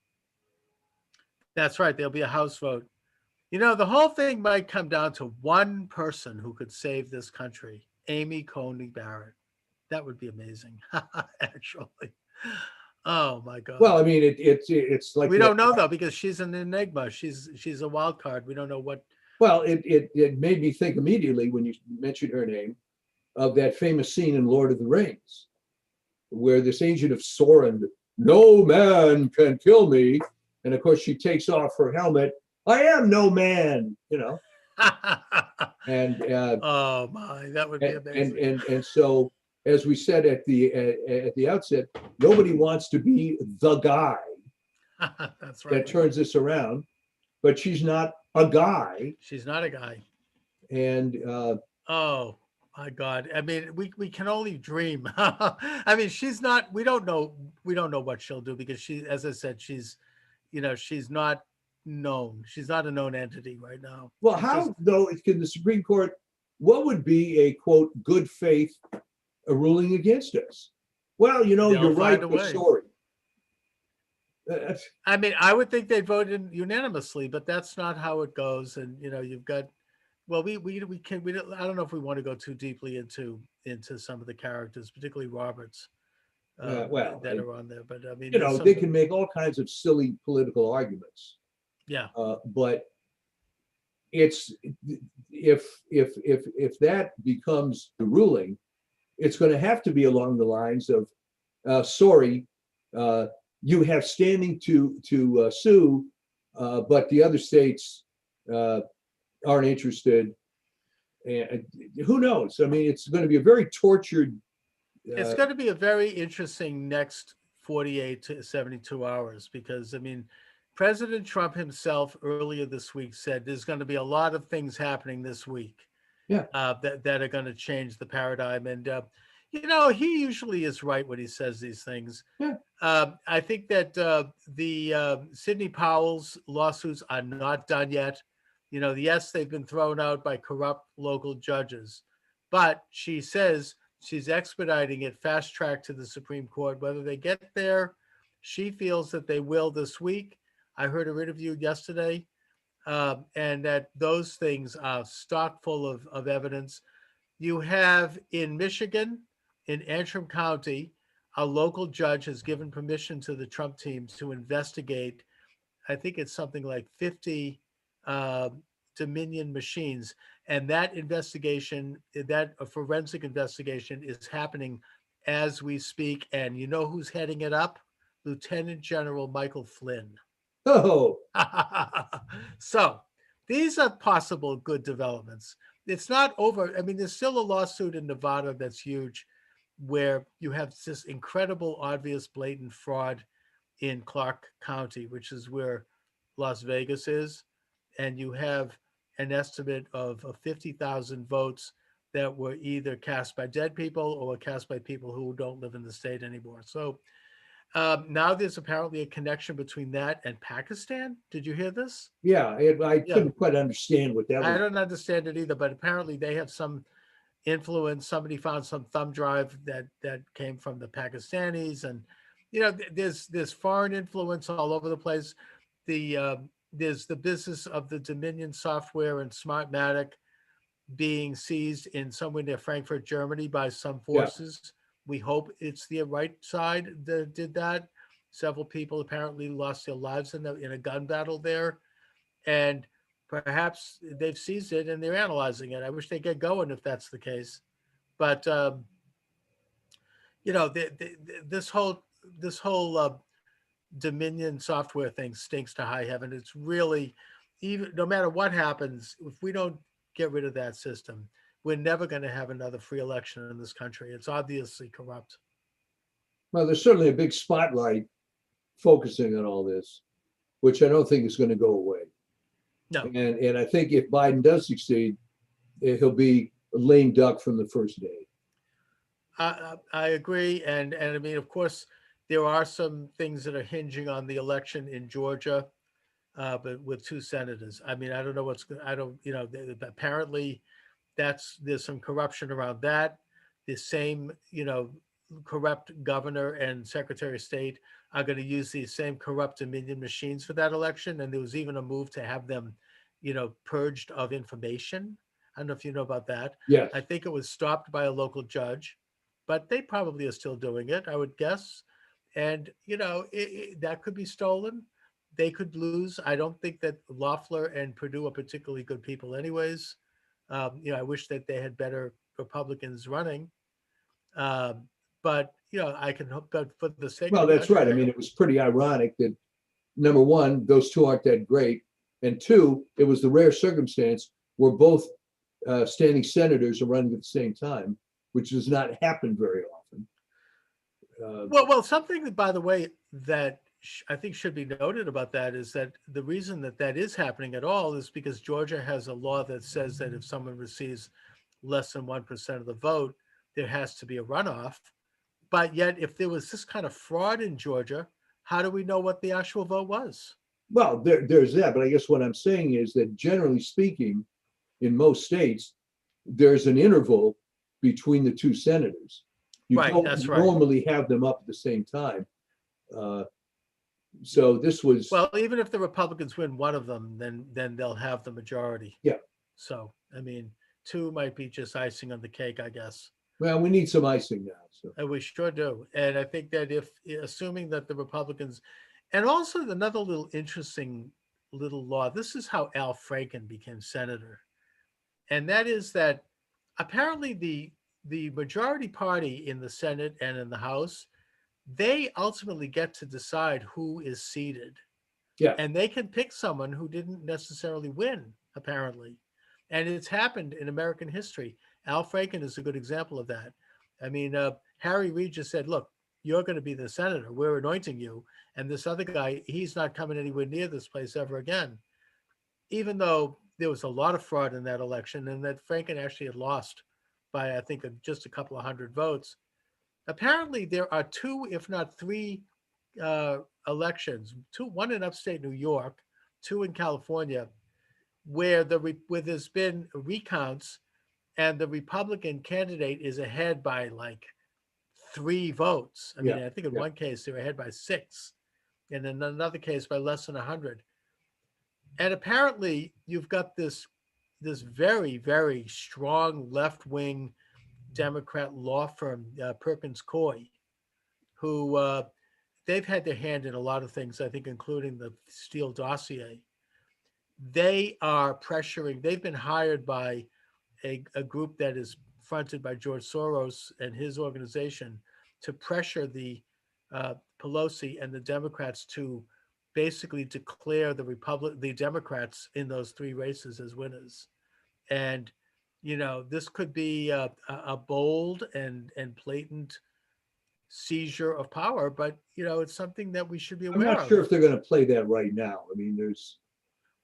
That's right. There'll be a House vote. The whole thing might come down to one person who could save this country, Amy Coney Barrett. That would be amazing, actually. Oh my God. Well, I mean, it's like we don't know though because she's an enigma. She's a wild card. We don't know what. Well, it made me think immediately when you mentioned her name of that famous scene in Lord of the Rings, where this agent of Sauron, no man can kill me, and of course she takes off her helmet. I am no man, And oh my, that would be amazing. And so, as we said at the outset, nobody wants to be the guy That's right. that turns this around, but she's not a guy. She's not a guy. And My God. I mean, we can only dream. I mean, she's not, we don't know what she'll do because she, as I said, she's, she's not known. She's not a known entity right now. Well, She's just, how though can the Supreme Court? What would be a quote good faith a ruling against us? Well, they'll you're right. find a We're way. sorry. That's, I mean, I would think they voted unanimously, but that's not how it goes. And, you've got, well, we don't, I don't know if we want to go too deeply into some of the characters, particularly Roberts, well, that are on there. But I mean, there's they some, can make all kinds of silly political arguments, yeah. but it's if that becomes the ruling, it's going to have to be along the lines of sorry, you have standing to sue, but the other states aren't interested. And who knows? I mean, it's going to be a very tortured. It's going to be a very interesting next 48 to 72 hours because, I mean, President Trump himself earlier this week said there's going to be a lot of things happening this week Yeah. that are going to change the paradigm. And, he usually is right when he says these things. Yeah. I think that the Sidney Powell's lawsuits are not done yet. Yes, they've been thrown out by corrupt local judges, but she says she's expediting it fast track to the Supreme Court. Whether they get there, she feels that they will this week. I heard her interview yesterday, and that those things are stock full of evidence. You have in Michigan, in Antrim County, a local judge has given permission to the Trump team to investigate, I think it's something like 50 Dominion machines. And that investigation, that a forensic investigation is happening as we speak. And you know who's heading it up? Lieutenant General Michael Flynn. Oh, So these are possible good developments. It's not over. I mean, there's still a lawsuit in Nevada that's huge where you have this incredible, obvious, blatant fraud in Clark County, which is where Las Vegas is. And you have an estimate of 50,000 votes that were either cast by dead people or cast by people who don't live in the state anymore. So now there's apparently a connection between that and Pakistan. Did you hear this? yeah. I couldn't quite understand what that I was. don't understand it either, but apparently they have some influence. Somebody found some thumb drive that came from the Pakistanis, and there's foreign influence all over the place. There's the business of the Dominion software and Smartmatic being seized in somewhere near Frankfurt, Germany, by some forces. We hope it's the right side that did that. Several people apparently lost their lives in a gun battle there, and perhaps they've seized it and they're analyzing it. I wish they get going if that's the case, but this whole Dominion software thing stinks to high heaven. It's really, even no matter what happens, if we don't get rid of that system, we're never going to have another free election in this country. It's obviously corrupt. Well, there's certainly a big spotlight focusing on all this, which I don't think is going to go away. No. And I think if Biden does succeed, he'll be a lame duck from the first day. I agree. And I mean, of course, there are some things that are hinging on the election in Georgia, but with two senators. I mean, I don't know apparently there's some corruption around that. The same, corrupt governor and secretary of state are going to use these same corrupt Dominion machines for that election. And there was even a move to have them, purged of information. I don't know if you know about that. Yes. I think it was stopped by a local judge, but they probably are still doing it, I would guess. And, that could be stolen. They could lose. I don't think that Loeffler and Perdue are particularly good people anyways. I wish that they had better Republicans running. But, I can hope that for the sake Well, of the that's right. I mean, it was pretty ironic that, number one, those two aren't that great. And two, it was the rare circumstance where both standing senators are running at the same time, which does not happen very often. Well, something that, by the way, that I think should be noted about that is that the reason that is happening at all is because Georgia has a law that says that if someone receives less than 1% of the vote, there has to be a runoff. But yet, if there was this kind of fraud in Georgia, how do we know what the actual vote was? Well, there's that, but I guess what I'm saying is that generally speaking, in most states, there's an interval between the two senators. You Right, don't that's right. normally have them up at the same time. So this was, Well, even if the Republicans win one of them, then they'll have the majority. yeah. So, I mean, two might be just icing on the cake, I guess. Well, we need some icing now. So And we sure do. And I think that if, assuming that the Republicans, and also another little interesting little law, this is how Al Franken became senator. And that is that apparently the majority party in the Senate and in the House, they ultimately get to decide who is seated. yeah, And they can pick someone who didn't necessarily win, apparently. And it's happened in American history. Al Franken is a good example of that. I mean, Harry Reid just said, look, you're going to be the senator. We're anointing you. And this other guy, he's not coming anywhere near this place ever again. Even though there was a lot of fraud in that election and that Franken actually had lost by, I think, just a couple of hundred votes. Apparently, there are two, if not three, elections, one in upstate New York, two in California, where there's been recounts and the Republican candidate is ahead by like 3 votes. I mean, yeah, I think in yeah. one case they're ahead by 6, and in another case by less than 100. And apparently, you've got this very, very strong left-wing Democrat law firm, Perkins Coie, who they've had their hand in a lot of things, I think, including the Steele dossier. They are pressuring, they've been hired by a group that is fronted by George Soros and his organization to pressure the Pelosi and the Democrats to basically declare the Democrats in those 3 races as winners. And, this could be a bold and blatant seizure of power, but, it's something that we should be I'm aware not sure of. if they're going to play that right now. I mean, there's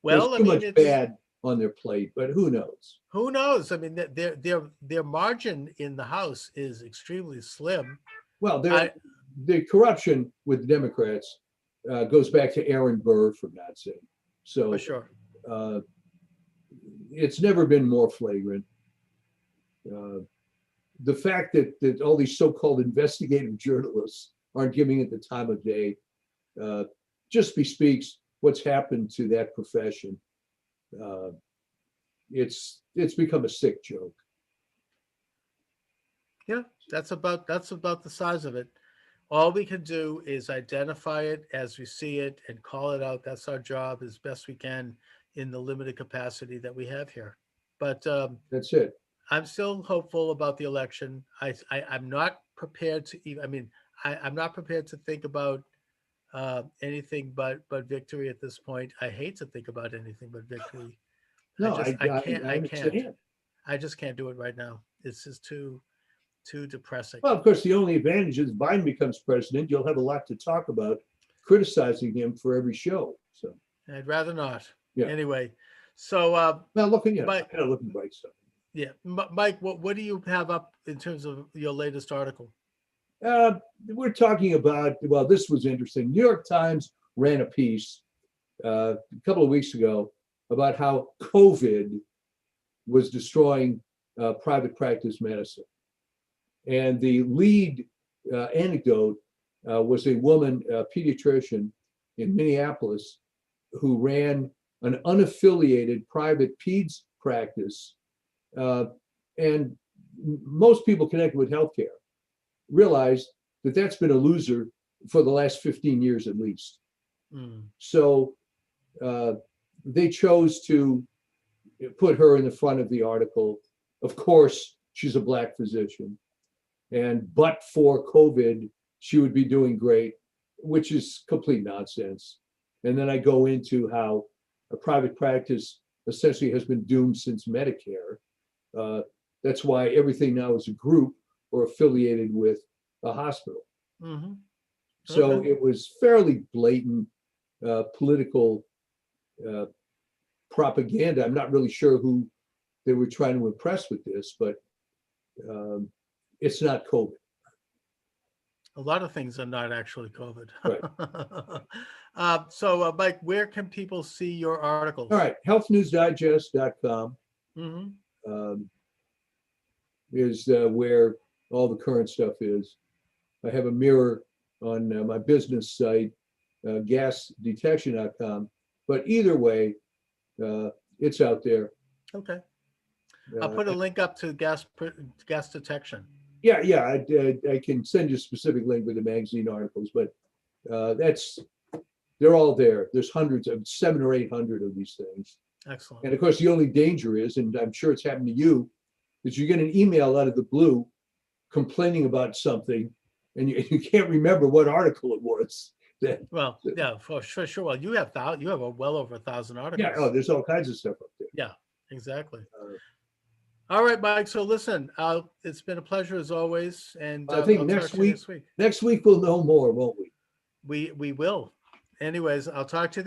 Well, I too mean, much bad on their plate, but who knows? who knows? I mean, their margin in the House is extremely slim. Well, the corruption with the Democrats goes back to Aaron Burr, for God's sake. So For sure. It's never been more flagrant. The fact that all these so-called investigative journalists aren't giving it the time of day just bespeaks what's happened to that profession. It's become a sick joke. Yeah, that's about the size of it. All we can do is identify it as we see it and call it out. That's our job as best we can in the limited capacity that we have here. But That's it. I'm still hopeful about the election. I'm not prepared to even. I mean, I'm not prepared to think about anything but victory at this point. I hate to think about anything but victory. No, I can't. I understand. I just can't do it right now. It's just too depressing. Well, of course, the only advantage is Biden becomes president. You'll have a lot to talk about, criticizing him for every show. So I'd rather not. Yeah. Anyway, so well, looking at Mike, kind of looking bright stuff. yeah, Mike, what do you have up in terms of your latest article? We're talking about, well, this was interesting. New York Times ran a piece a couple of weeks ago about how COVID was destroying private practice medicine. And the lead anecdote was a woman, a pediatrician in Minneapolis, who ran an unaffiliated private peds practice. And most people connected with healthcare realized that that's been a loser for the last 15 years at least. So they chose to put her in the front of the article. Of course, she's a Black physician. And but for COVID, she would be doing great, which is complete nonsense. And then I go into how a private practice essentially has been doomed since Medicare. That's why everything now is a group or affiliated with a hospital. Mm-hmm. So Okay. it was fairly blatant political propaganda. I'm not really sure who they were trying to impress with this, but it's not COVID. A lot of things are not actually COVID. Right. So, Mike, where can people see your articles? All right, healthnewsdigest.com Mm-hmm. Is where all the current stuff is. I have a mirror on my business site, gasdetection.com. But either way, it's out there. Okay. I'll put a link up to gas detection. Yeah, I can send you a specific link with the magazine articles, but they're all there. There's hundreds of 700 or 800 of these things. Excellent. And of course, the only danger is, and I'm sure it's happened to you, is you get an email out of the blue complaining about something, and you can't remember what article it was. Well, yeah, for sure. Well, you have well over 1,000 articles. Yeah, oh, there's all kinds of stuff up there. Yeah, exactly. All right, Mike. So listen, it's been a pleasure as always, and I think next week we'll know more, won't we? We will. Anyways, I'll talk to you